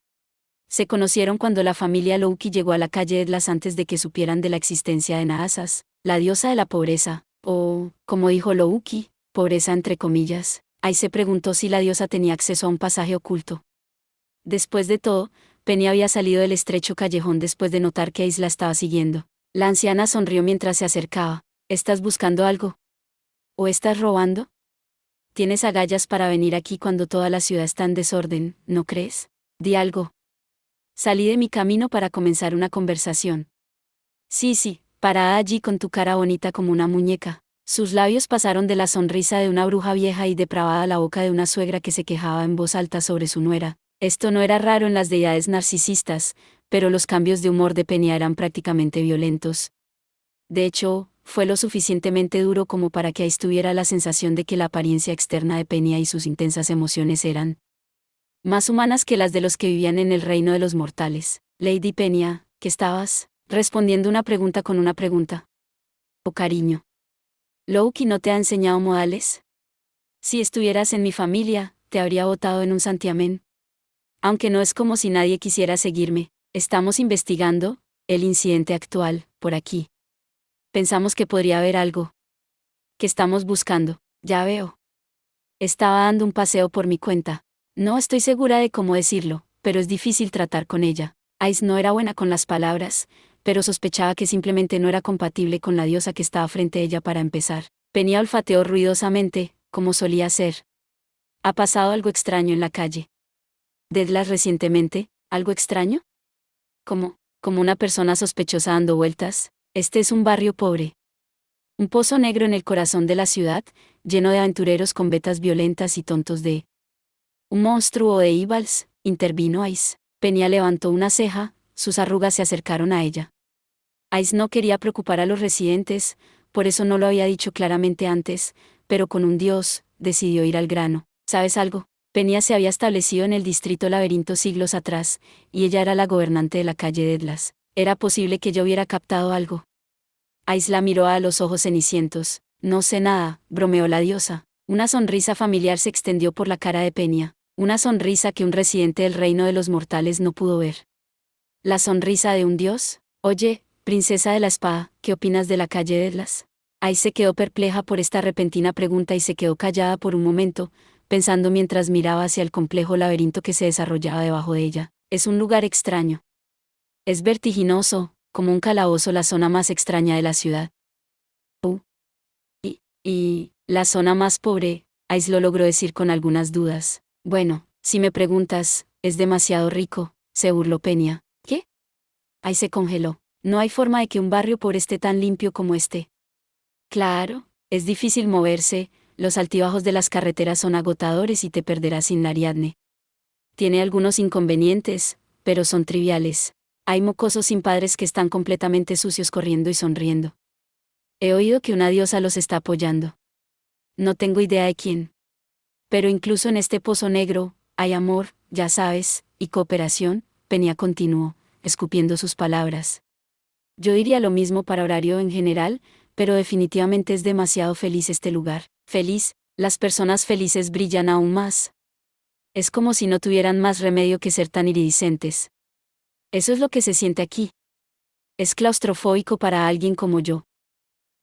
Se conocieron cuando la familia Louki llegó a la calle Edlas antes de que supieran de la existencia de Naasas, la diosa de la pobreza, o, como dijo Louki, pobreza entre comillas. Ice se preguntó si la diosa tenía acceso a un pasaje oculto. Después de todo, Penny había salido del estrecho callejón después de notar que Ice la estaba siguiendo. La anciana sonrió mientras se acercaba. ¿Estás buscando algo? ¿O estás robando? Tienes agallas para venir aquí cuando toda la ciudad está en desorden, ¿no crees? Di algo. Salí de mi camino para comenzar una conversación. Sí, parada allí con tu cara bonita como una muñeca. Sus labios pasaron de la sonrisa de una bruja vieja y depravada a la boca de una suegra que se quejaba en voz alta sobre su nuera. Esto no era raro en las deidades narcisistas, pero los cambios de humor de Peña eran prácticamente violentos. De hecho, fue lo suficientemente duro como para que Ice tuviera la sensación de que la apariencia externa de Peña y sus intensas emociones eran más humanas que las de los que vivían en el reino de los mortales. Lady Peña, ¿qué estabas? Respondiendo una pregunta con una pregunta. Oh, cariño. ¿Louki no te ha enseñado modales? Si estuvieras en mi familia, te habría botado en un santiamén. Aunque no es como si nadie quisiera seguirme, estamos investigando el incidente actual, por aquí. Pensamos que podría haber algo. ¿Qué estamos buscando? Ya veo. Estaba dando un paseo por mi cuenta. No estoy segura de cómo decirlo, pero es difícil tratar con ella. Ice no era buena con las palabras, pero sospechaba que simplemente no era compatible con la diosa que estaba frente a ella para empezar. Penny olfateó ruidosamente, como solía hacer. ¿Ha pasado algo extraño en la calle? ¿Dedlas recientemente? ¿Algo extraño? Como una persona sospechosa dando vueltas. Este es un barrio pobre. Un pozo negro en el corazón de la ciudad, lleno de aventureros con vetas violentas y tontos de... ¿Un monstruo de Ivals? Intervino Ice. Penny levantó una ceja, sus arrugas se acercaron a ella. Ice no quería preocupar a los residentes, por eso no lo había dicho claramente antes, pero con un dios, decidió ir al grano. ¿Sabes algo? Penny se había establecido en el distrito Laberinto siglos atrás, y ella era la gobernante de la calle de Edlas. Era posible que yo hubiera captado algo. Ice la miró a los ojos cenicientos. No sé nada, bromeó la diosa. Una sonrisa familiar se extendió por la cara de Peña, una sonrisa que un residente del reino de los mortales no pudo ver. ¿La sonrisa de un dios? Oye, princesa de la espada, ¿qué opinas de la calle de Edlas? Ice se quedó perpleja por esta repentina pregunta y se quedó callada por un momento, pensando mientras miraba hacia el complejo laberinto que se desarrollaba debajo de ella. Es un lugar extraño. Es vertiginoso, como un calabozo, la zona más extraña de la ciudad. Y la zona más pobre, Ice lo logró decir con algunas dudas. Bueno, si me preguntas, es demasiado rico, se burló Peña. ¿Qué? Ice se congeló. No hay forma de que un barrio pobre esté tan limpio como este. Claro, es difícil moverse, los altibajos de las carreteras son agotadores y te perderás sin la Ariadne. Tiene algunos inconvenientes, pero son triviales. Hay mocosos sin padres que están completamente sucios corriendo y sonriendo. He oído que una diosa los está apoyando. No tengo idea de quién. Pero incluso en este pozo negro, hay amor, ya sabes, y cooperación, Peña continuó, escupiendo sus palabras. Yo diría lo mismo para Horario en general, pero definitivamente es demasiado feliz este lugar. Feliz, las personas felices brillan aún más. Es como si no tuvieran más remedio que ser tan iridiscentes. Eso es lo que se siente aquí. Es claustrofóbico para alguien como yo.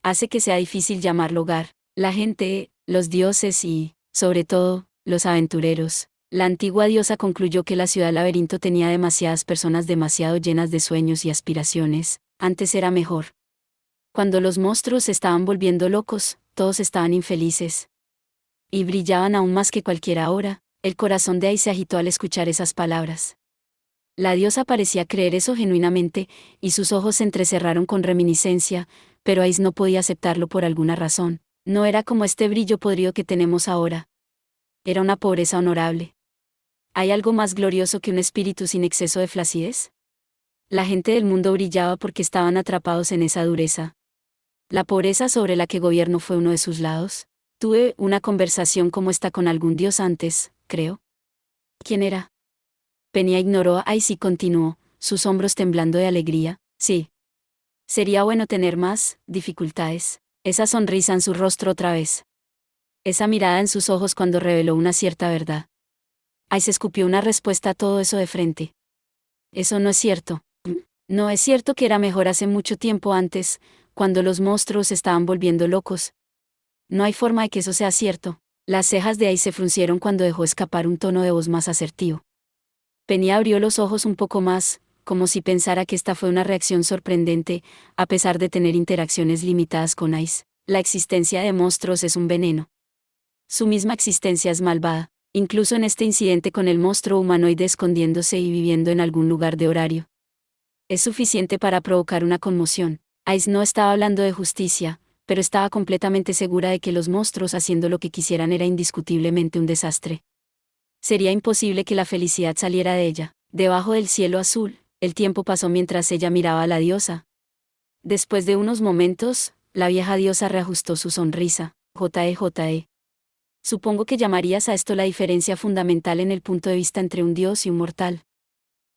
Hace que sea difícil llamarlo hogar. La gente, los dioses y, sobre todo, los aventureros. La antigua diosa concluyó que la ciudad laberinto tenía demasiadas personas demasiado llenas de sueños y aspiraciones. Antes era mejor. Cuando los monstruos se estaban volviendo locos, todos estaban infelices. Y brillaban aún más que cualquiera hora. El corazón de Ice se agitó al escuchar esas palabras. La diosa parecía creer eso genuinamente, y sus ojos se entrecerraron con reminiscencia, pero Ice no podía aceptarlo por alguna razón. No era como este brillo podrido que tenemos ahora. Era una pobreza honorable. ¿Hay algo más glorioso que un espíritu sin exceso de flacidez? La gente del mundo brillaba porque estaban atrapados en esa dureza. La pobreza sobre la que gobierno fue uno de sus lados. Tuve una conversación como esta con algún dios antes, creo. ¿Quién era? Peña ignoró a Ice y continuó, sus hombros temblando de alegría. Sí. Sería bueno tener más dificultades. Esa sonrisa en su rostro otra vez. Esa mirada en sus ojos cuando reveló una cierta verdad. Ice escupió una respuesta a todo eso de frente. Eso no es cierto. No es cierto que era mejor hace mucho tiempo antes, cuando los monstruos se estaban volviendo locos. No hay forma de que eso sea cierto. Las cejas de Ice se fruncieron cuando dejó escapar un tono de voz más asertivo. Peña abrió los ojos un poco más, como si pensara que esta fue una reacción sorprendente, a pesar de tener interacciones limitadas con Ice. La existencia de monstruos es un veneno. Su misma existencia es malvada, incluso en este incidente con el monstruo humanoide escondiéndose y viviendo en algún lugar de Horario. Es suficiente para provocar una conmoción. Ice no estaba hablando de justicia, pero estaba completamente segura de que los monstruos haciendo lo que quisieran era indiscutiblemente un desastre. Sería imposible que la felicidad saliera de ella. Debajo del cielo azul, el tiempo pasó mientras ella miraba a la diosa. Después de unos momentos, la vieja diosa reajustó su sonrisa. Jee. Supongo que llamarías a esto la diferencia fundamental en el punto de vista entre un dios y un mortal.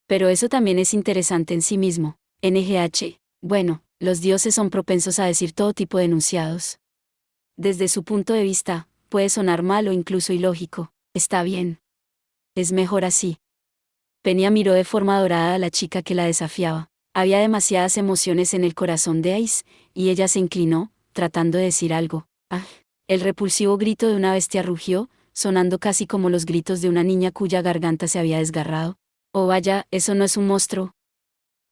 Pero eso también es interesante en sí mismo. NGH. Bueno, los dioses son propensos a decir todo tipo de enunciados. Desde su punto de vista, puede sonar mal o incluso ilógico. Está bien. Es mejor así. Peña miró de forma dorada a la chica que la desafiaba. Había demasiadas emociones en el corazón de Ice, y ella se inclinó, tratando de decir algo. ¡Ah! El repulsivo grito de una bestia rugió, sonando casi como los gritos de una niña cuya garganta se había desgarrado. Oh vaya, eso no es un monstruo.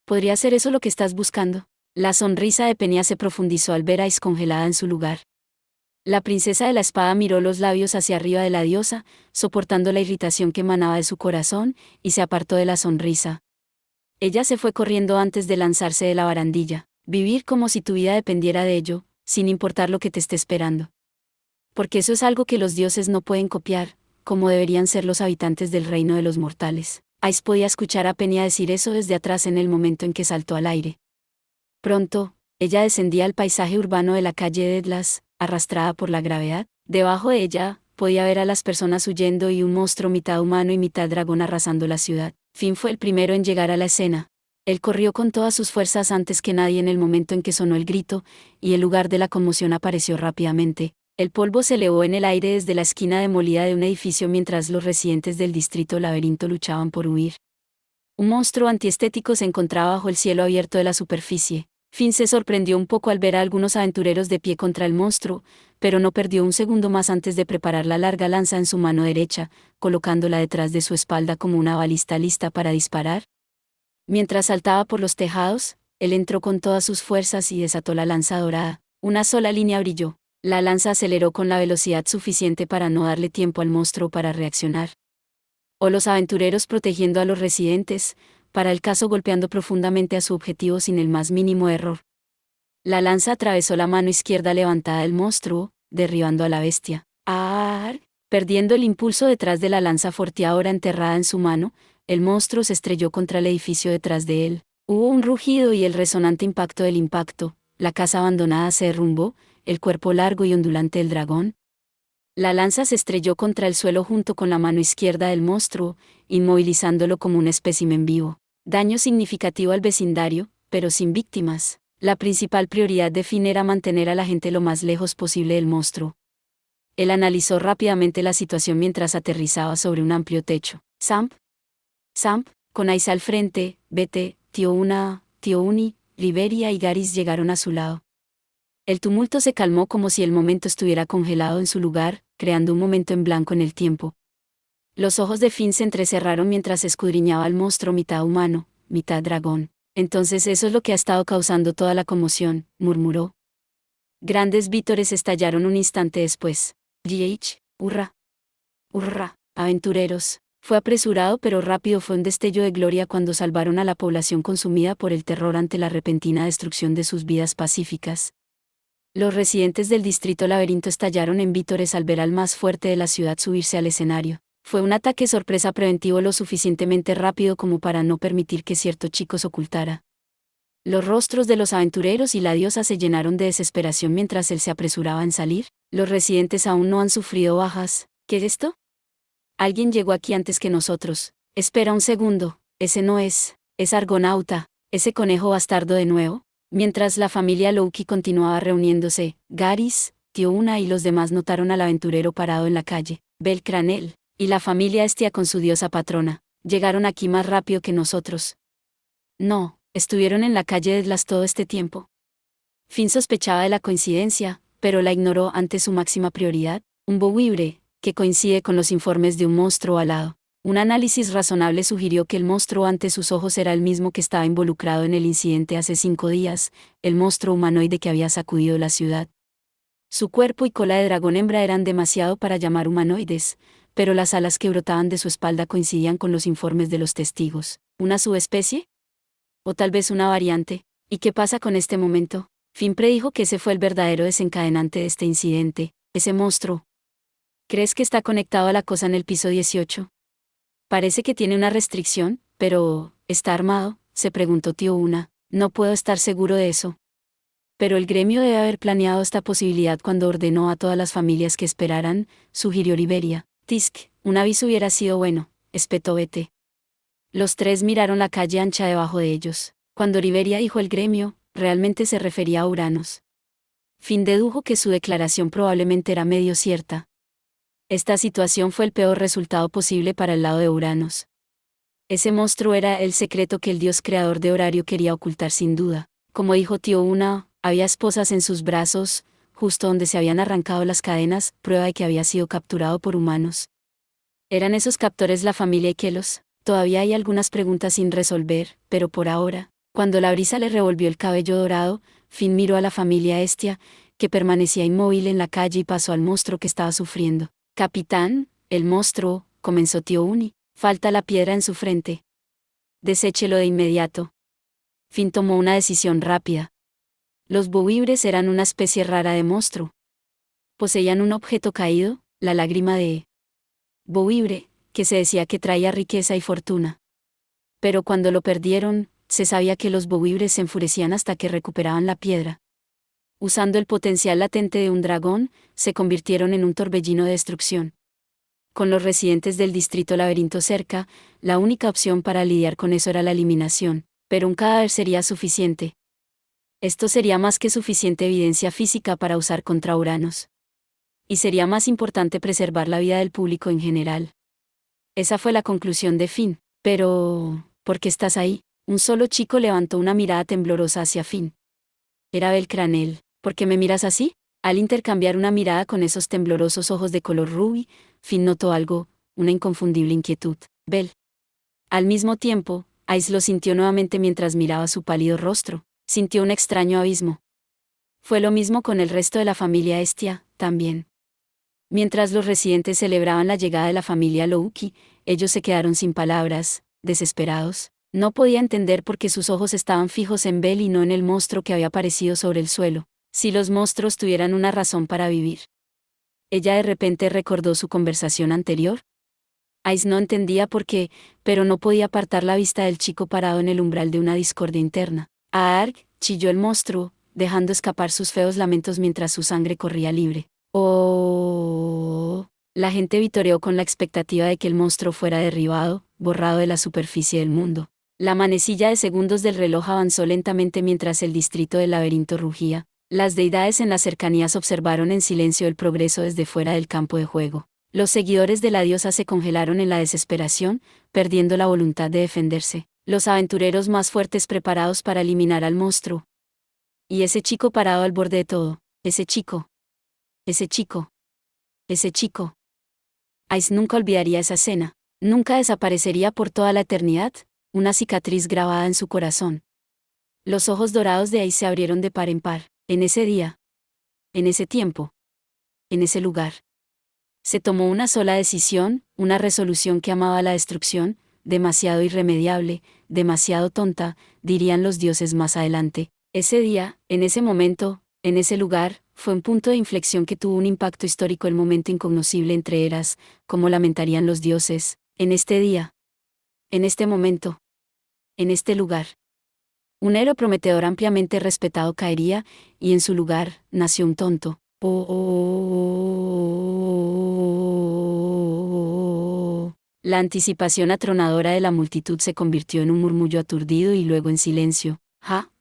¿Podría ser eso lo que estás buscando? La sonrisa de Peña se profundizó al ver a Ice congelada en su lugar. La princesa de la espada miró los labios hacia arriba de la diosa, soportando la irritación que emanaba de su corazón, y se apartó de la sonrisa. Ella se fue corriendo antes de lanzarse de la barandilla. Vivir como si tu vida dependiera de ello, sin importar lo que te esté esperando. Porque eso es algo que los dioses no pueden copiar, como deberían ser los habitantes del reino de los mortales. Ice podía escuchar a Peña decir eso desde atrás en el momento en que saltó al aire. Pronto, ella descendía al paisaje urbano de la calle de Edlas, arrastrada por la gravedad. Debajo de ella, podía ver a las personas huyendo y un monstruo mitad humano y mitad dragón arrasando la ciudad. Finn fue el primero en llegar a la escena. Él corrió con todas sus fuerzas antes que nadie en el momento en que sonó el grito, y el lugar de la conmoción apareció rápidamente. El polvo se elevó en el aire desde la esquina demolida de un edificio mientras los residentes del distrito Laberinto luchaban por huir. Un monstruo antiestético se encontraba bajo el cielo abierto de la superficie. Finn se sorprendió un poco al ver a algunos aventureros de pie contra el monstruo, pero no perdió un segundo más antes de preparar la larga lanza en su mano derecha, colocándola detrás de su espalda como una balista lista para disparar. Mientras saltaba por los tejados, él entró con todas sus fuerzas y desató la lanza dorada. Una sola línea brilló. La lanza aceleró con la velocidad suficiente para no darle tiempo al monstruo para reaccionar. O los aventureros protegiendo a los residentes, para el caso golpeando profundamente a su objetivo sin el más mínimo error. La lanza atravesó la mano izquierda levantada del monstruo, derribando a la bestia. ¡Ah! Perdiendo el impulso detrás de la lanza forteadora enterrada en su mano, el monstruo se estrelló contra el edificio detrás de él. Hubo un rugido y el resonante impacto del impacto. La casa abandonada se derrumbó, el cuerpo largo y ondulante del dragón. La lanza se estrelló contra el suelo junto con la mano izquierda del monstruo, inmovilizándolo como un espécimen vivo. Daño significativo al vecindario, pero sin víctimas. La principal prioridad de Finn era mantener a la gente lo más lejos posible del monstruo. Él analizó rápidamente la situación mientras aterrizaba sobre un amplio techo. Samp, con Aiza al frente, Bete, Tío Uni, Liberia y Garis llegaron a su lado. El tumulto se calmó como si el momento estuviera congelado en su lugar, creando un momento en blanco en el tiempo. Los ojos de Finn se entrecerraron mientras escudriñaba al monstruo mitad humano, mitad dragón. Entonces eso es lo que ha estado causando toda la conmoción, murmuró. Grandes vítores estallaron un instante después. Hurra, aventureros. Fue apresurado pero rápido, fue un destello de gloria cuando salvaron a la población consumida por el terror ante la repentina destrucción de sus vidas pacíficas. Los residentes del distrito Laberinto estallaron en vítores al ver al más fuerte de la ciudad subirse al escenario. Fue un ataque sorpresa preventivo lo suficientemente rápido como para no permitir que cierto chico se ocultara. Los rostros de los aventureros y la diosa se llenaron de desesperación mientras él se apresuraba en salir. Los residentes aún no han sufrido bajas. ¿Qué es esto? Alguien llegó aquí antes que nosotros. Espera un segundo, ese no es Argonauta, ese conejo bastardo de nuevo. Mientras la familia Loki continuaba reuniéndose, Garis, Tío Una y los demás notaron al aventurero parado en la calle. Belcranel y la familia Estia con su diosa patrona. Llegaron aquí más rápido que nosotros. No, estuvieron en la calle de Edlas todo este tiempo. Finn sospechaba de la coincidencia, pero la ignoró ante su máxima prioridad, un bowibre, que coincide con los informes de un monstruo alado. Un análisis razonable sugirió que el monstruo ante sus ojos era el mismo que estaba involucrado en el incidente hace 5 días, el monstruo humanoide que había sacudido la ciudad. Su cuerpo y cola de dragón hembra eran demasiado para llamar humanoides, pero las alas que brotaban de su espalda coincidían con los informes de los testigos. ¿Una subespecie? ¿O tal vez una variante? ¿Y qué pasa con este momento? Finn predijo que ese fue el verdadero desencadenante de este incidente, ese monstruo. ¿Crees que está conectado a la cosa en el piso 18? Parece que tiene una restricción, pero ¿está armado?, se preguntó Tío Una. No puedo estar seguro de eso. Pero el gremio debe haber planeado esta posibilidad cuando ordenó a todas las familias que esperaran, sugirió Liberia. Tisk, un aviso hubiera sido bueno, espetó Bete. Los tres miraron la calle ancha debajo de ellos. Cuando Liberia dijo el gremio, realmente se refería a Uranos. Finn dedujo que su declaración probablemente era medio cierta. Esta situación fue el peor resultado posible para el lado de Uranos. Ese monstruo era el secreto que el dios creador de Horario quería ocultar sin duda. Como dijo Tío Una, había esposas en sus brazos, justo donde se habían arrancado las cadenas, prueba de que había sido capturado por humanos. ¿Eran esos captores la familia Ikelos? Todavía hay algunas preguntas sin resolver, pero por ahora, cuando la brisa le revolvió el cabello dorado, Finn miró a la familia Estia, que permanecía inmóvil en la calle y pasó al monstruo que estaba sufriendo. Capitán, el monstruo, comenzó Tío Uni, falta la piedra en su frente. Deséchelo de inmediato. Finn tomó una decisión rápida. Los bowibres eran una especie rara de monstruo. Poseían un objeto caído, la lágrima de bowibre, que se decía que traía riqueza y fortuna. Pero cuando lo perdieron, se sabía que los bowibres se enfurecían hasta que recuperaban la piedra. Usando el potencial latente de un dragón, se convirtieron en un torbellino de destrucción. Con los residentes del distrito Laberinto cerca, la única opción para lidiar con eso era la eliminación. Pero un cadáver sería suficiente. Esto sería más que suficiente evidencia física para usar contra Uranos. Y sería más importante preservar la vida del público en general. Esa fue la conclusión de Finn. Pero, ¿por qué estás ahí? Un solo chico levantó una mirada temblorosa hacia Finn. Era Bel Cranel. ¿Por qué me miras así? Al intercambiar una mirada con esos temblorosos ojos de color rubí, Finn notó algo, una inconfundible inquietud. Bel. Al mismo tiempo, Ice lo sintió nuevamente mientras miraba su pálido rostro. Sintió un extraño abismo. Fue lo mismo con el resto de la familia Estia, también. Mientras los residentes celebraban la llegada de la familia Louki, ellos se quedaron sin palabras, desesperados. No podía entender por qué sus ojos estaban fijos en Bel y no en el monstruo que había aparecido sobre el suelo. Si los monstruos tuvieran una razón para vivir. Ella de repente recordó su conversación anterior. Ice no entendía por qué, pero no podía apartar la vista del chico parado en el umbral de una discordia interna. Aarg, chilló el monstruo, dejando escapar sus feos lamentos mientras su sangre corría libre. Oh. La gente vitoreó con la expectativa de que el monstruo fuera derribado, borrado de la superficie del mundo. La manecilla de segundos del reloj avanzó lentamente mientras el distrito del laberinto rugía. Las deidades en las cercanías observaron en silencio el progreso desde fuera del campo de juego. Los seguidores de la diosa se congelaron en la desesperación, perdiendo la voluntad de defenderse. Los aventureros más fuertes preparados para eliminar al monstruo. Y ese chico parado al borde de todo. Ese chico. Ese chico. Ese chico. Ice nunca olvidaría esa escena. Nunca desaparecería por toda la eternidad, una cicatriz grabada en su corazón. Los ojos dorados de Ice se abrieron de par en par. En ese día. En ese tiempo. En ese lugar. Se tomó una sola decisión, una resolución que amaba la destrucción, demasiado irremediable, demasiado tonta, dirían los dioses más adelante. Ese día, en ese momento, en ese lugar, fue un punto de inflexión que tuvo un impacto histórico, el momento incognoscible entre eras, como lamentarían los dioses, en este día. En este momento. En este lugar. Un héroe prometedor ampliamente respetado caería, y en su lugar, nació un tonto. La anticipación atronadora de la multitud se convirtió en un murmullo aturdido y luego en silencio.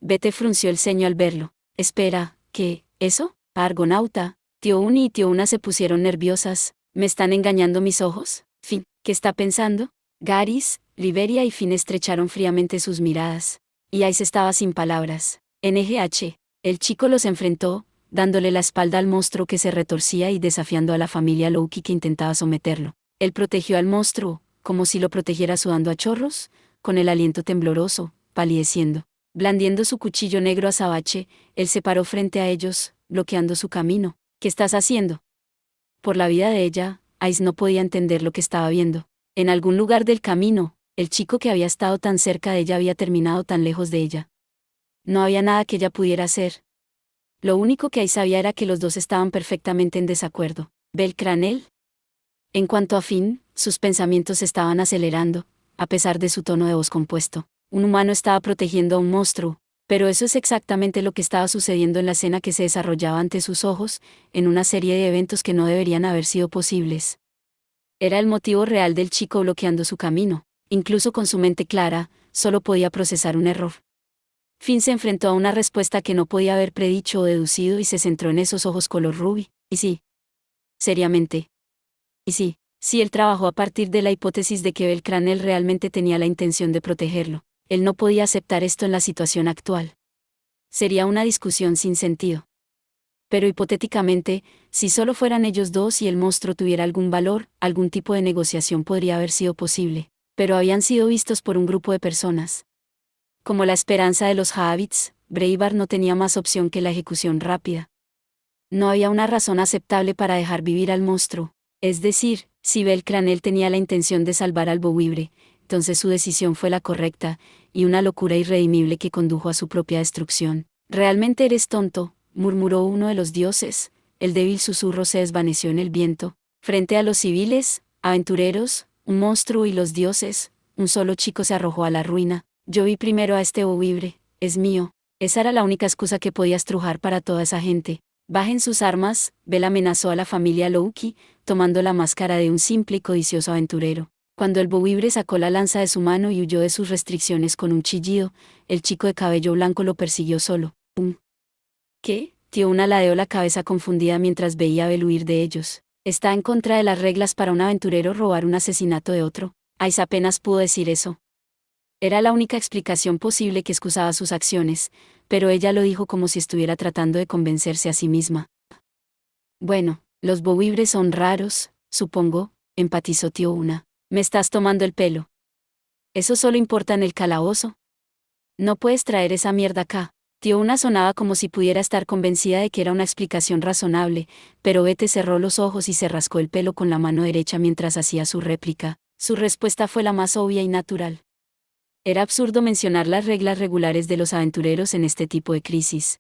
Bete frunció el ceño al verlo. Espera, ¿qué? ¿Eso? Argonauta. Tío Uni y tío Una se pusieron nerviosas. ¿Me están engañando mis ojos? Finn, ¿qué está pensando? Garis, Liberia y Finn estrecharon fríamente sus miradas. Y Ice estaba sin palabras. NGH. El chico los enfrentó, dándole la espalda al monstruo que se retorcía y desafiando a la familia Louki que intentaba someterlo. Él protegió al monstruo, como si lo protegiera sudando a chorros, con el aliento tembloroso, palideciendo. Blandiendo su cuchillo negro azabache, él se paró frente a ellos, bloqueando su camino. ¿Qué estás haciendo? Por la vida de ella, Ice no podía entender lo que estaba viendo. En algún lugar del camino, el chico que había estado tan cerca de ella había terminado tan lejos de ella. No había nada que ella pudiera hacer. Lo único que Ice sabía era que los dos estaban perfectamente en desacuerdo. ¿Bel Cranel? En cuanto a Finn, sus pensamientos se estaban acelerando, a pesar de su tono de voz compuesto. Un humano estaba protegiendo a un monstruo, pero eso es exactamente lo que estaba sucediendo en la escena que se desarrollaba ante sus ojos, en una serie de eventos que no deberían haber sido posibles. Era el motivo real del chico bloqueando su camino. Incluso con su mente clara, solo podía procesar un error. Finn se enfrentó a una respuesta que no podía haber predicho o deducido y se centró en esos ojos color rubí. ¿Y sí? Seriamente. ¿Y sí? Si él trabajó a partir de la hipótesis de que Bel Cranel realmente tenía la intención de protegerlo. Él no podía aceptar esto en la situación actual. Sería una discusión sin sentido. Pero hipotéticamente, si solo fueran ellos dos y el monstruo tuviera algún valor, algún tipo de negociación podría haber sido posible. Pero habían sido vistos por un grupo de personas. Como la esperanza de los Habits, Braveheart no tenía más opción que la ejecución rápida. No había una razón aceptable para dejar vivir al monstruo. Es decir, si Bel Cranel tenía la intención de salvar al Bowibre, entonces su decisión fue la correcta, y una locura irredimible que condujo a su propia destrucción. «Realmente eres tonto», murmuró uno de los dioses. El débil susurro se desvaneció en el viento. Frente a los civiles, aventureros, un monstruo y los dioses, un solo chico se arrojó a la ruina. «Yo vi primero a este Bowibre, es mío». Esa era la única excusa que podía estrujar para toda esa gente. «Bajen sus armas», Bel amenazó a la familia Louki, tomando la máscara de un simple y codicioso aventurero. Cuando el bowibre sacó la lanza de su mano y huyó de sus restricciones con un chillido, el chico de cabello blanco lo persiguió solo. ¿Qué? Tío Una ladeó la cabeza confundida mientras veía a Bel huir de ellos. Está en contra de las reglas para un aventurero robar un asesinato de otro. Ice apenas pudo decir eso. Era la única explicación posible que excusaba sus acciones, pero ella lo dijo como si estuviera tratando de convencerse a sí misma. Bueno, los bowibres son raros, supongo, empatizó Tío Una. Me estás tomando el pelo. Eso solo importa en el calabozo. No puedes traer esa mierda acá. Tío Una sonaba como si pudiera estar convencida de que era una explicación razonable, pero Bete cerró los ojos y se rascó el pelo con la mano derecha mientras hacía su réplica. Su respuesta fue la más obvia y natural. Era absurdo mencionar las reglas regulares de los aventureros en este tipo de crisis.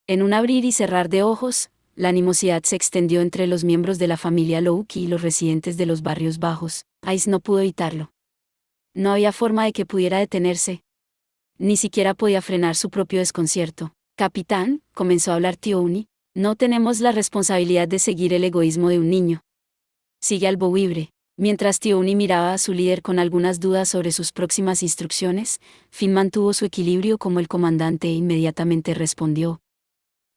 En un abrir y cerrar de ojos, la animosidad se extendió entre los miembros de la familia Lowke y los residentes de los barrios bajos. Ice no pudo evitarlo. No había forma de que pudiera detenerse. Ni siquiera podía frenar su propio desconcierto. Capitán, comenzó a hablar Tío Uni, no tenemos la responsabilidad de seguir el egoísmo de un niño. Sigue al bowibre. Mientras Tío Uni miraba a su líder con algunas dudas sobre sus próximas instrucciones, Finn mantuvo su equilibrio como el comandante e inmediatamente respondió.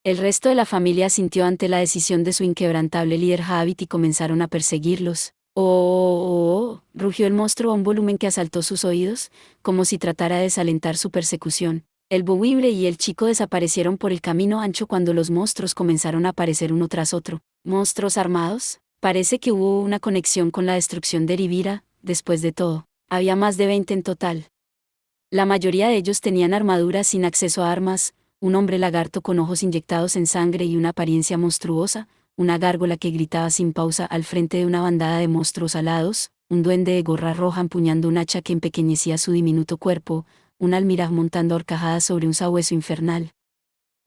El resto de la familia sintió ante la decisión de su inquebrantable líder Habit y comenzaron a perseguirlos. ¡Oh! Rugió el monstruo a un volumen que asaltó sus oídos, como si tratara de desalentar su persecución. El bowibre y el chico desaparecieron por el camino ancho cuando los monstruos comenzaron a aparecer uno tras otro. ¿Monstruos armados? Parece que hubo una conexión con la destrucción de Rivira. Después de todo, había más de 20 en total. La mayoría de ellos tenían armaduras sin acceso a armas, un hombre lagarto con ojos inyectados en sangre y una apariencia monstruosa, una gárgola que gritaba sin pausa al frente de una bandada de monstruos alados, un duende de gorra roja empuñando un hacha que empequeñecía su diminuto cuerpo, un almiraj montando a horcajadas sobre un sabueso infernal.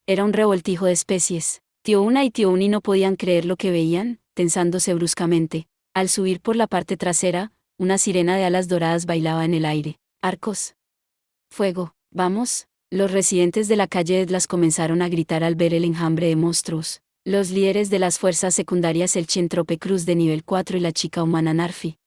Era un revoltijo de especies. Tío Una y Tío Uni no podían creer lo que veían, tensándose bruscamente. Al subir por la parte trasera, una sirena de alas doradas bailaba en el aire. Arcos. Fuego. Vamos. Los residentes de la calle Edlas comenzaron a gritar al ver el enjambre de monstruos. Los líderes de las fuerzas secundarias el Chentrope Cruz de nivel 4 y la chica humana Narfi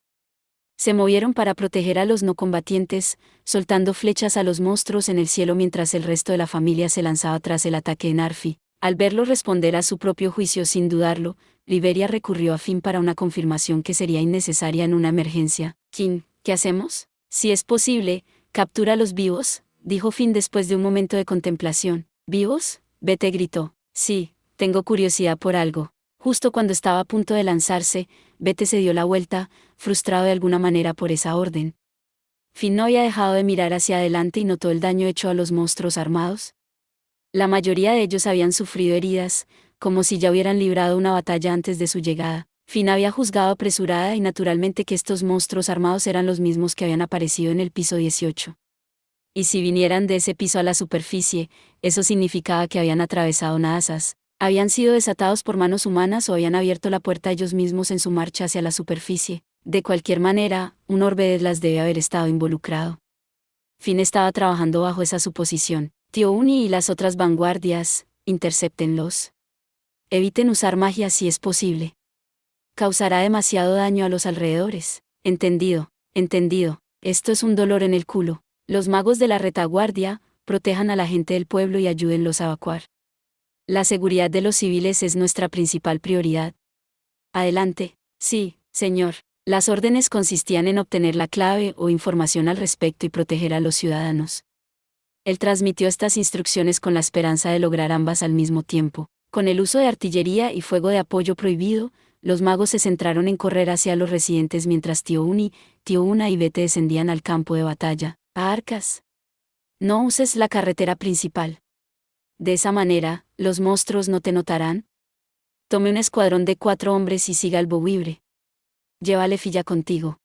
se movieron para proteger a los no combatientes, soltando flechas a los monstruos en el cielo mientras el resto de la familia se lanzaba tras el ataque de Narfi. Al verlo responder a su propio juicio sin dudarlo, Liberia recurrió a Finn para una confirmación que sería innecesaria en una emergencia. «King, ¿qué hacemos? Si es posible, captura a los vivos», dijo Finn después de un momento de contemplación. «¿Vivos?», Bete gritó. «Sí, tengo curiosidad por algo». Justo cuando estaba a punto de lanzarse, Bete se dio la vuelta, frustrado de alguna manera por esa orden. Finn no había dejado de mirar hacia adelante y notó el daño hecho a los monstruos armados. La mayoría de ellos habían sufrido heridas, como si ya hubieran librado una batalla antes de su llegada. Finn había juzgado apresurada y naturalmente que estos monstruos armados eran los mismos que habían aparecido en el piso 18. Y si vinieran de ese piso a la superficie, eso significaba que habían atravesado Naasas. Habían sido desatados por manos humanas o habían abierto la puerta ellos mismos en su marcha hacia la superficie. De cualquier manera, un orbe de las debe haber estado involucrado. Finn estaba trabajando bajo esa suposición. Tío Uni y las otras vanguardias, intercéptenlos. Eviten usar magia si es posible. Causará demasiado daño a los alrededores. Entendido, entendido. Esto es un dolor en el culo. Los magos de la retaguardia, protejan a la gente del pueblo y ayúdenlos a evacuar. La seguridad de los civiles es nuestra principal prioridad. Adelante. Sí, señor. Las órdenes consistían en obtener la clave o información al respecto y proteger a los ciudadanos. Él transmitió estas instrucciones con la esperanza de lograr ambas al mismo tiempo. Con el uso de artillería y fuego de apoyo prohibido, los magos se centraron en correr hacia los residentes mientras Tío Uni, Tío Una y Bete descendían al campo de batalla. A Arcas. No uses la carretera principal. De esa manera, los monstruos no te notarán. Tome un escuadrón de 4 hombres y siga al bowibre. Lleva a Lefilla contigo.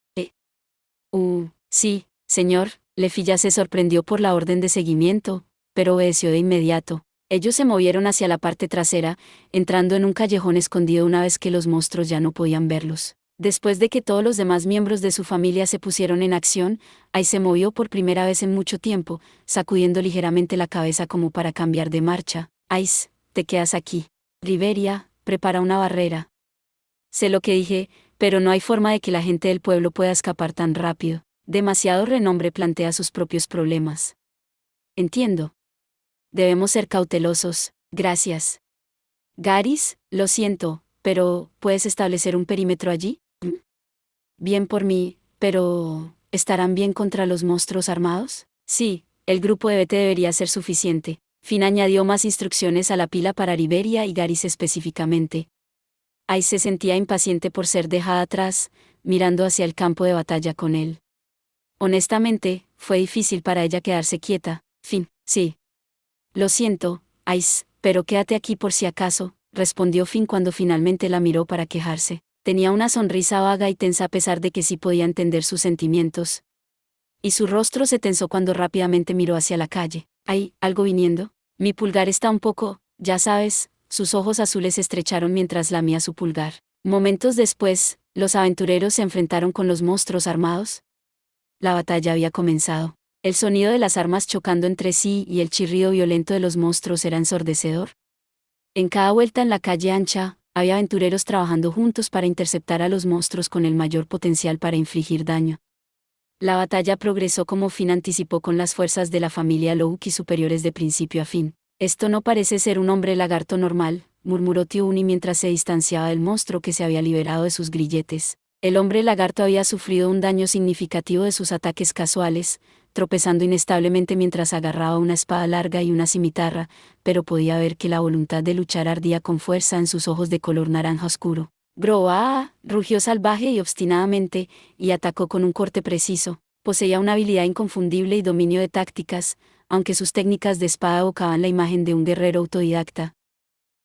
Sí, señor. Lefilla se sorprendió por la orden de seguimiento, pero obedeció de inmediato. Ellos se movieron hacia la parte trasera, entrando en un callejón escondido una vez que los monstruos ya no podían verlos. Después de que todos los demás miembros de su familia se pusieron en acción, Ai se movió por primera vez en mucho tiempo, sacudiendo ligeramente la cabeza como para cambiar de marcha. Ice, te quedas aquí. Riveria, prepara una barrera. Sé lo que dije, Pero no hay forma de que la gente del pueblo pueda escapar tan rápido. Demasiado renombre plantea sus propios problemas. Entiendo. Debemos ser cautelosos, gracias. Garys, lo siento, pero ¿puedes establecer un perímetro allí? Bien por mí, pero ¿estarán bien contra los monstruos armados? Sí, el grupo de BT debería ser suficiente. Finn añadió más instrucciones a la pila para Riberia y Garys específicamente. Ice se sentía impaciente por ser dejada atrás, mirando hacia el campo de batalla con él. Honestamente, fue difícil para ella quedarse quieta. Finn, sí. Lo siento, Ice, pero quédate aquí por si acaso, respondió Finn cuando finalmente la miró para quejarse. Tenía una sonrisa vaga y tensa a pesar de que sí podía entender sus sentimientos. Y su rostro se tensó cuando rápidamente miró hacia la calle. ¿Hay algo viniendo? Mi pulgar está un poco, ya sabes. Sus ojos azules se estrecharon mientras lamía su pulgar. Momentos después, los aventureros se enfrentaron con los monstruos armados. La batalla había comenzado. El sonido de las armas chocando entre sí y el chirrido violento de los monstruos era ensordecedor. En cada vuelta en la calle ancha, había aventureros trabajando juntos para interceptar a los monstruos con el mayor potencial para infligir daño. La batalla progresó como Finn anticipó con las fuerzas de la familia Lowki superiores de principio a fin. Esto no parece ser un hombre lagarto normal, murmuró Tiuni mientras se distanciaba del monstruo que se había liberado de sus grilletes. El hombre lagarto había sufrido un daño significativo de sus ataques casuales, tropezando inestablemente mientras agarraba una espada larga y una cimitarra, pero podía ver que la voluntad de luchar ardía con fuerza en sus ojos de color naranja oscuro. Groa, rugió salvaje y obstinadamente, y atacó con un corte preciso. Poseía una habilidad inconfundible y dominio de tácticas, aunque sus técnicas de espada evocaban la imagen de un guerrero autodidacta.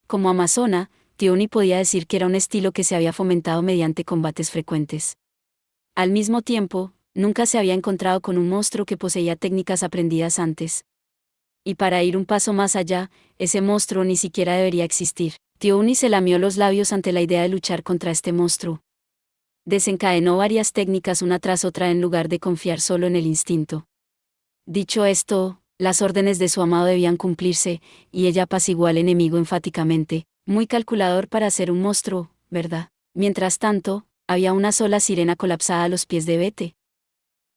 Como amazona, Tioni podía decir que era un estilo que se había fomentado mediante combates frecuentes. Al mismo tiempo, nunca se había encontrado con un monstruo que poseía técnicas aprendidas antes. Y para ir un paso más allá, ese monstruo ni siquiera debería existir. Tioni se lamió los labios ante la idea de luchar contra este monstruo. Desencadenó varias técnicas una tras otra en lugar de confiar solo en el instinto. Dicho esto, las órdenes de su amado debían cumplirse, y ella apaciguó al enemigo enfáticamente, muy calculador para ser un monstruo, ¿verdad? Mientras tanto, había una sola sirena colapsada a los pies de Bete.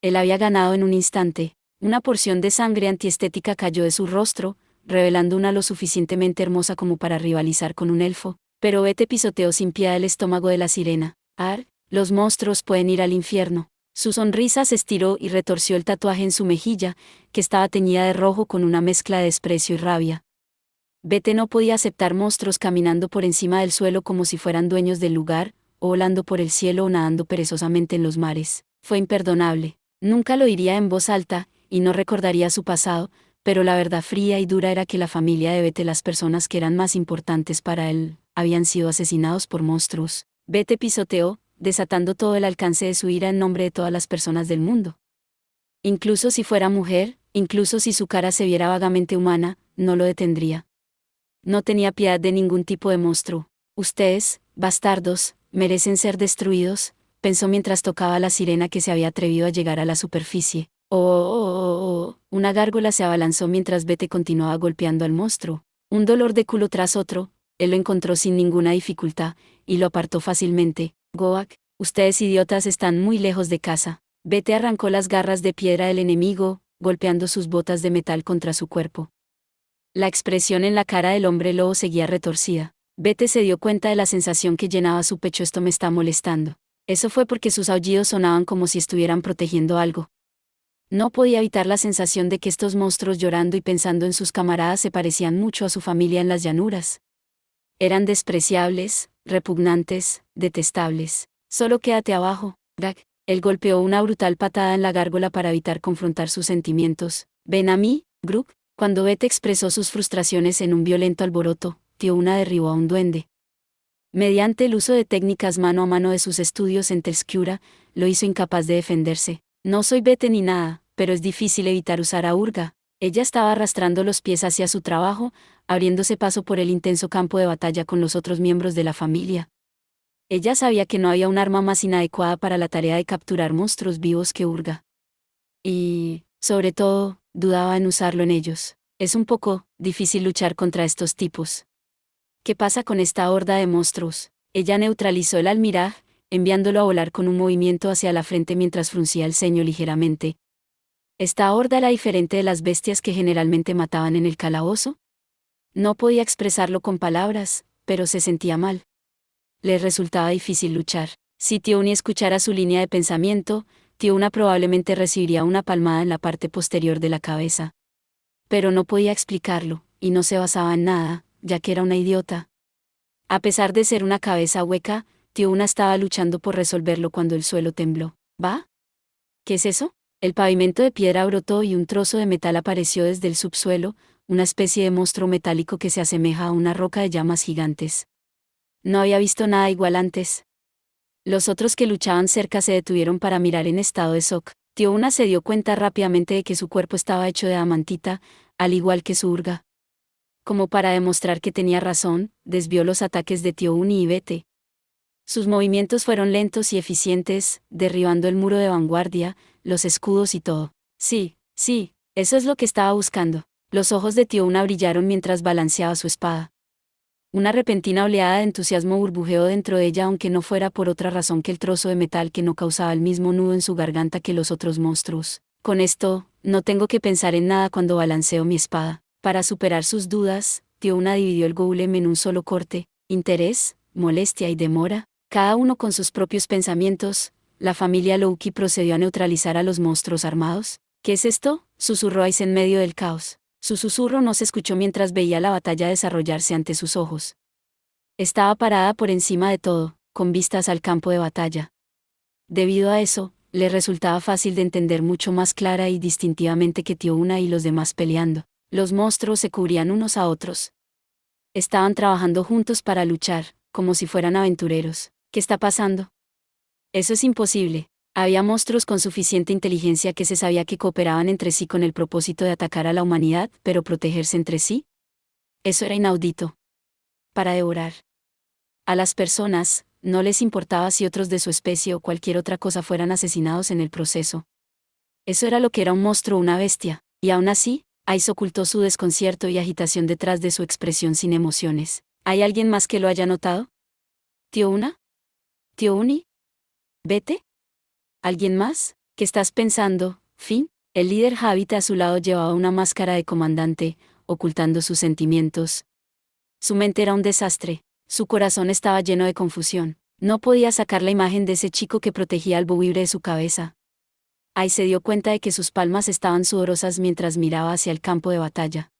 Él había ganado en un instante. Una porción de sangre antiestética cayó de su rostro, revelando una lo suficientemente hermosa como para rivalizar con un elfo, pero Bete pisoteó sin piedad el estómago de la sirena. Los monstruos pueden ir al infierno. Su sonrisa se estiró y retorció el tatuaje en su mejilla, que estaba teñida de rojo con una mezcla de desprecio y rabia. Bete no podía aceptar monstruos caminando por encima del suelo como si fueran dueños del lugar, o volando por el cielo o nadando perezosamente en los mares. Fue imperdonable. Nunca lo diría en voz alta, y no recordaría su pasado, pero la verdad fría y dura era que la familia de Bete, las personas que eran más importantes para él, habían sido asesinados por monstruos. Bete pisoteó, desatando todo el alcance de su ira en nombre de todas las personas del mundo. Incluso si fuera mujer, incluso si su cara se viera vagamente humana, no lo detendría. No tenía piedad de ningún tipo de monstruo. Ustedes, bastardos, merecen ser destruidos, pensó mientras tocaba la sirena que se había atrevido a llegar a la superficie. Una gárgola se abalanzó mientras Bete continuaba golpeando al monstruo. Un dolor de culo tras otro, él lo encontró sin ninguna dificultad, y lo apartó fácilmente. Goak, ustedes idiotas están muy lejos de casa. Bete arrancó las garras de piedra del enemigo, golpeando sus botas de metal contra su cuerpo. La expresión en la cara del hombre lobo seguía retorcida. Bete se dio cuenta de la sensación que llenaba su pecho. Esto me está molestando. Eso fue porque sus aullidos sonaban como si estuvieran protegiendo algo. No podía evitar la sensación de que estos monstruos llorando y pensando en sus camaradas se parecían mucho a su familia en las llanuras. Eran despreciables, repugnantes, detestables. Solo quédate abajo, Gag. Él golpeó una brutal patada en la gárgola para evitar confrontar sus sentimientos. Ven a mí, Grug. Cuando Bete expresó sus frustraciones en un violento alboroto, Tiuna derribó a un duende. Mediante el uso de técnicas mano a mano de sus estudios en Telskiura, lo hizo incapaz de defenderse. No soy Bete ni nada, pero es difícil evitar usar a Urga. Ella estaba arrastrando los pies hacia su trabajo, abriéndose paso por el intenso campo de batalla con los otros miembros de la familia. Ella sabía que no había un arma más inadecuada para la tarea de capturar monstruos vivos que Urga. Y, sobre todo, dudaba en usarlo en ellos. Es un poco difícil luchar contra estos tipos. ¿Qué pasa con esta horda de monstruos? Ella neutralizó el almiraj, enviándolo a volar con un movimiento hacia la frente mientras fruncía el ceño ligeramente. ¿Esta horda era diferente de las bestias que generalmente mataban en el calabozo? No podía expresarlo con palabras, pero se sentía mal. Le resultaba difícil luchar. Si Tioni escuchara su línea de pensamiento, Tiona probablemente recibiría una palmada en la parte posterior de la cabeza. Pero no podía explicarlo, y no se basaba en nada, ya que era una idiota. A pesar de ser una cabeza hueca, Tiona estaba luchando por resolverlo cuando el suelo tembló. ¿Va? ¿Qué es eso? El pavimento de piedra brotó y un trozo de metal apareció desde el subsuelo, una especie de monstruo metálico que se asemeja a una roca de llamas gigantes. No había visto nada igual antes. Los otros que luchaban cerca se detuvieron para mirar en estado de shock. Tiona se dio cuenta rápidamente de que su cuerpo estaba hecho de amantita, al igual que su urga. Como para demostrar que tenía razón, desvió los ataques de Tioni y Bete. Sus movimientos fueron lentos y eficientes, derribando el muro de vanguardia, los escudos y todo. Sí, eso es lo que estaba buscando. Los ojos de Tiona brillaron mientras balanceaba su espada. Una repentina oleada de entusiasmo burbujeó dentro de ella, aunque no fuera por otra razón que el trozo de metal que no causaba el mismo nudo en su garganta que los otros monstruos. Con esto, no tengo que pensar en nada cuando balanceo mi espada. Para superar sus dudas, Tiona dividió el golem en un solo corte: interés, molestia y demora, cada uno con sus propios pensamientos. La familia Loki procedió a neutralizar a los monstruos armados. ¿Qué es esto?, susurró Ice en medio del caos. Su susurro no se escuchó mientras veía la batalla desarrollarse ante sus ojos. Estaba parada por encima de todo, con vistas al campo de batalla. Debido a eso, le resultaba fácil de entender mucho más clara y distintivamente que Tiona y los demás peleando. Los monstruos se cubrían unos a otros. Estaban trabajando juntos para luchar, como si fueran aventureros. ¿Qué está pasando? Eso es imposible. Había monstruos con suficiente inteligencia que se sabía que cooperaban entre sí con el propósito de atacar a la humanidad, pero protegerse entre sí. Eso era inaudito. Para devorar a las personas, no les importaba si otros de su especie o cualquier otra cosa fueran asesinados en el proceso. Eso era lo que era un monstruo o una bestia, y aún así, Ice ocultó su desconcierto y agitación detrás de su expresión sin emociones. ¿Hay alguien más que lo haya notado? ¿Tiona? ¿Tioni? ¿Vete? ¿Alguien más? ¿Qué estás pensando, Finn? El líder Habita a su lado llevaba una máscara de comandante, ocultando sus sentimientos. Su mente era un desastre, su corazón estaba lleno de confusión. No podía sacar la imagen de ese chico que protegía al buitre de su cabeza. Ahí se dio cuenta de que sus palmas estaban sudorosas mientras miraba hacia el campo de batalla.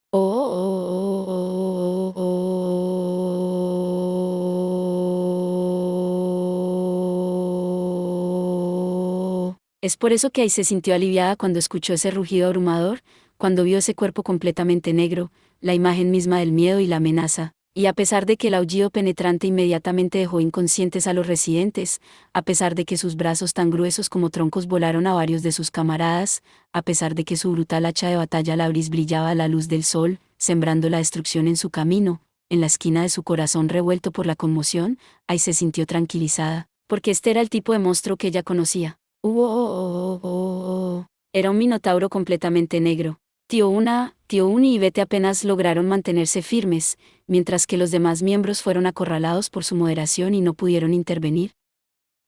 Es por eso que ahí se sintió aliviada cuando escuchó ese rugido abrumador, cuando vio ese cuerpo completamente negro, la imagen misma del miedo y la amenaza. Y a pesar de que el aullido penetrante inmediatamente dejó inconscientes a los residentes, a pesar de que sus brazos tan gruesos como troncos volaron a varios de sus camaradas, a pesar de que su brutal hacha de batalla Labris brillaba a la luz del sol, sembrando la destrucción en su camino, en la esquina de su corazón revuelto por la conmoción, ahí se sintió tranquilizada, porque este era el tipo de monstruo que ella conocía. Era un minotauro completamente negro. Tioni y Bete apenas lograron mantenerse firmes, mientras que los demás miembros fueron acorralados por su moderación y no pudieron intervenir.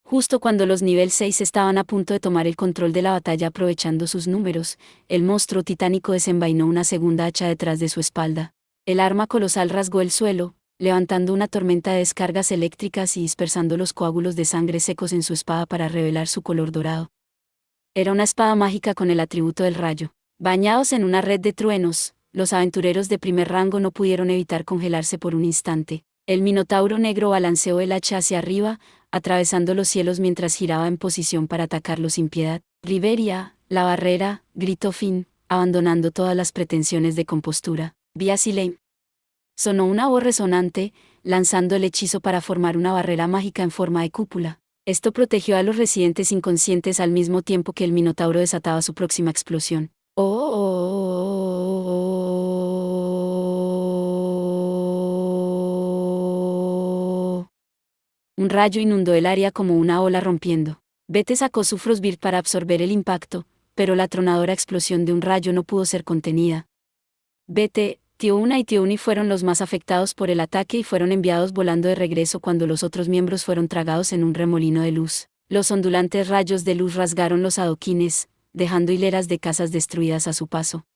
Justo cuando los nivel 6 estaban a punto de tomar el control de la batalla aprovechando sus números, el monstruo titánico desenvainó una segunda hacha detrás de su espalda. El arma colosal rasgó el suelo, levantando una tormenta de descargas eléctricas y dispersando los coágulos de sangre secos en su espada para revelar su color dorado. Era una espada mágica con el atributo del rayo. Bañados en una red de truenos, los aventureros de primer rango no pudieron evitar congelarse por un instante. El minotauro negro balanceó el hacha hacia arriba, atravesando los cielos mientras giraba en posición para atacarlo sin piedad. «Riveria, la barrera», gritó Finn, abandonando todas las pretensiones de compostura. «Via Silem». Sonó una voz resonante, lanzando el hechizo para formar una barrera mágica en forma de cúpula. Esto protegió a los residentes inconscientes al mismo tiempo que el minotauro desataba su próxima explosión. Un rayo inundó el área como una ola rompiendo. Bete sacó su Frostbite para absorber el impacto, pero la atronadora explosión de un rayo no pudo ser contenida. Bete, Tío Una y Tío Uni fueron los más afectados por el ataque y fueron enviados volando de regreso cuando los otros miembros fueron tragados en un remolino de luz. Los ondulantes rayos de luz rasgaron los adoquines, dejando hileras de casas destruidas a su paso.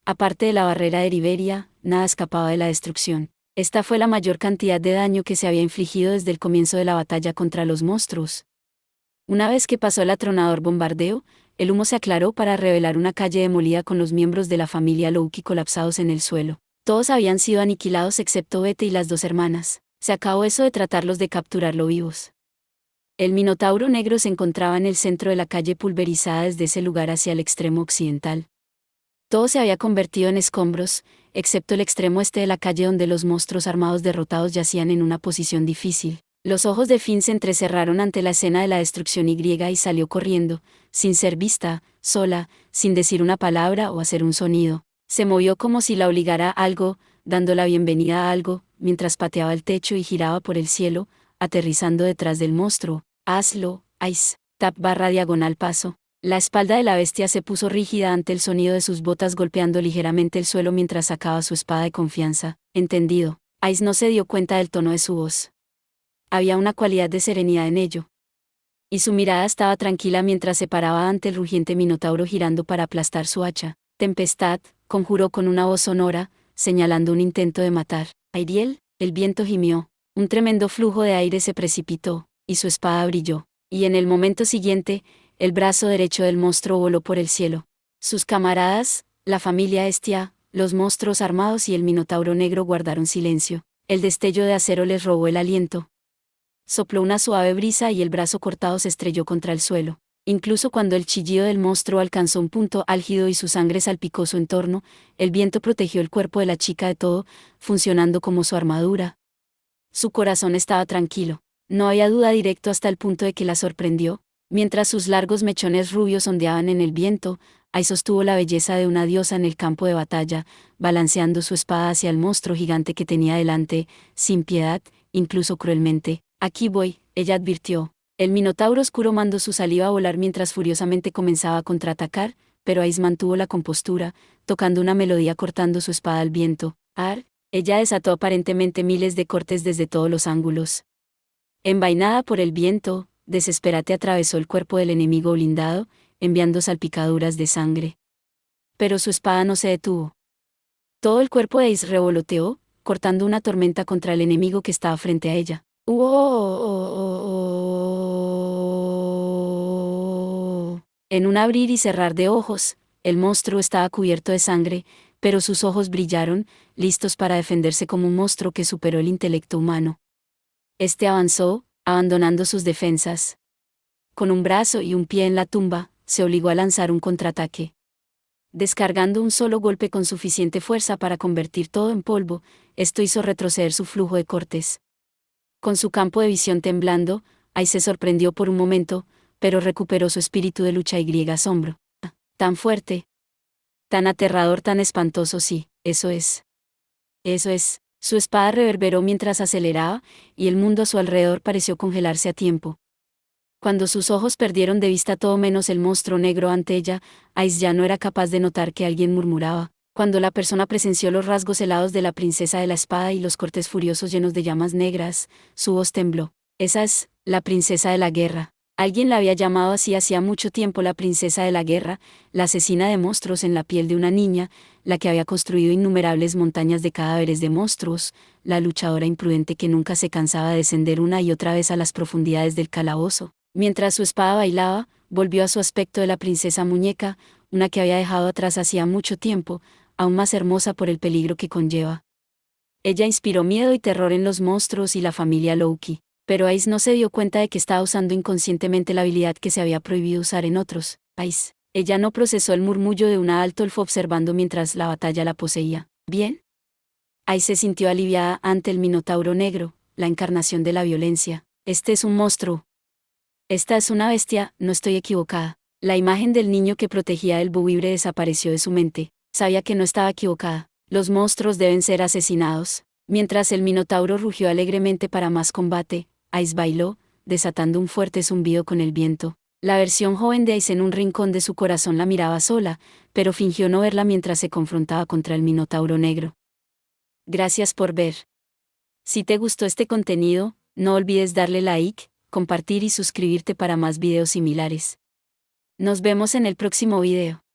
Aparte de la barrera de Riberia, nada escapaba de la destrucción. Esta fue la mayor cantidad de daño que se había infligido desde el comienzo de la batalla contra los monstruos. Una vez que pasó el atronador bombardeo, el humo se aclaró para revelar una calle demolida con los miembros de la familia Loki colapsados en el suelo. Todos habían sido aniquilados excepto Bete y las dos hermanas. Se acabó eso de tratarlos de capturarlo vivos. El Minotauro negro se encontraba en el centro de la calle pulverizada desde ese lugar hacia el extremo occidental. Todo se había convertido en escombros, excepto el extremo este de la calle donde los monstruos armados derrotados yacían en una posición difícil. Los ojos de Finn se entrecerraron ante la escena de la destrucción y salió corriendo, sin ser vista, sola, sin decir una palabra o hacer un sonido. Se movió como si la obligara a algo, dando la bienvenida a algo, mientras pateaba el techo y giraba por el cielo, aterrizando detrás del monstruo. Hazlo, Ice. Tap barra diagonal paso. La espalda de la bestia se puso rígida ante el sonido de sus botas golpeando ligeramente el suelo mientras sacaba su espada de confianza. Entendido. Ice no se dio cuenta del tono de su voz. Había una cualidad de serenidad en ello. Y su mirada estaba tranquila mientras se paraba ante el rugiente minotauro girando para aplastar su hacha. Tempestad, conjuró con una voz sonora, señalando un intento de matar. Ariel, el viento gimió. Un tremendo flujo de aire se precipitó, y su espada brilló. Y en el momento siguiente, el brazo derecho del monstruo voló por el cielo. Sus camaradas, la familia Estia, los monstruos armados y el minotauro negro guardaron silencio. El destello de acero les robó el aliento. Sopló una suave brisa y el brazo cortado se estrelló contra el suelo. Incluso cuando el chillido del monstruo alcanzó un punto álgido y su sangre salpicó su entorno, el viento protegió el cuerpo de la chica de todo, funcionando como su armadura. Su corazón estaba tranquilo. No había duda directo hasta el punto de que la sorprendió. Mientras sus largos mechones rubios ondeaban en el viento, ahí sostuvo la belleza de una diosa en el campo de batalla, balanceando su espada hacia el monstruo gigante que tenía delante, sin piedad, incluso cruelmente. Aquí voy, ella advirtió. El minotauro oscuro mandó su saliva a volar mientras furiosamente comenzaba a contraatacar, pero Ice mantuvo la compostura, tocando una melodía cortando su espada al viento. Ella desató aparentemente miles de cortes desde todos los ángulos. Envainada por el viento, desesperate atravesó el cuerpo del enemigo blindado, enviando salpicaduras de sangre. Pero su espada no se detuvo. Todo el cuerpo de Ice revoloteó, cortando una tormenta contra el enemigo que estaba frente a ella. En un abrir y cerrar de ojos, el monstruo estaba cubierto de sangre, pero sus ojos brillaron, listos para defenderse como un monstruo que superó el intelecto humano. Este avanzó, abandonando sus defensas. Con un brazo y un pie en la tumba, se obligó a lanzar un contraataque. Descargando un solo golpe con suficiente fuerza para convertir todo en polvo, esto hizo retroceder su flujo de cortes. Con su campo de visión temblando, Ice se sorprendió por un momento, pero recuperó su espíritu de lucha y asombro. Tan fuerte. Tan aterrador, tan espantoso, sí, eso es. Eso es. Su espada reverberó mientras aceleraba, y el mundo a su alrededor pareció congelarse a tiempo. Cuando sus ojos perdieron de vista todo menos el monstruo negro ante ella, Ice ya no era capaz de notar que alguien murmuraba. Cuando la persona presenció los rasgos helados de la princesa de la espada y los cortes furiosos llenos de llamas negras, su voz tembló. Esa es, la princesa de la guerra. Alguien la había llamado así hacía mucho tiempo, la princesa de la guerra, la asesina de monstruos en la piel de una niña, la que había construido innumerables montañas de cadáveres de monstruos, la luchadora imprudente que nunca se cansaba de descender una y otra vez a las profundidades del calabozo. Mientras su espada bailaba, volvió a su aspecto de la princesa muñeca, una que había dejado atrás hacía mucho tiempo, aún más hermosa por el peligro que conlleva. Ella inspiró miedo y terror en los monstruos y la familia Loki, pero Ice no se dio cuenta de que estaba usando inconscientemente la habilidad que se había prohibido usar en otros. Ella no procesó el murmullo de una alto elfo observando mientras la batalla la poseía. ¿Bien? Ice se sintió aliviada ante el minotauro negro, la encarnación de la violencia. Este es un monstruo. Esta es una bestia, no estoy equivocada. La imagen del niño que protegía el buitre desapareció de su mente. Sabía que no estaba equivocada. Los monstruos deben ser asesinados. Mientras el minotauro rugió alegremente para más combate, Ice bailó, desatando un fuerte zumbido con el viento. La versión joven de Ice en un rincón de su corazón la miraba sola, pero fingió no verla mientras se confrontaba contra el minotauro negro. Gracias por ver. Si te gustó este contenido, no olvides darle like, compartir y suscribirte para más videos similares. Nos vemos en el próximo video.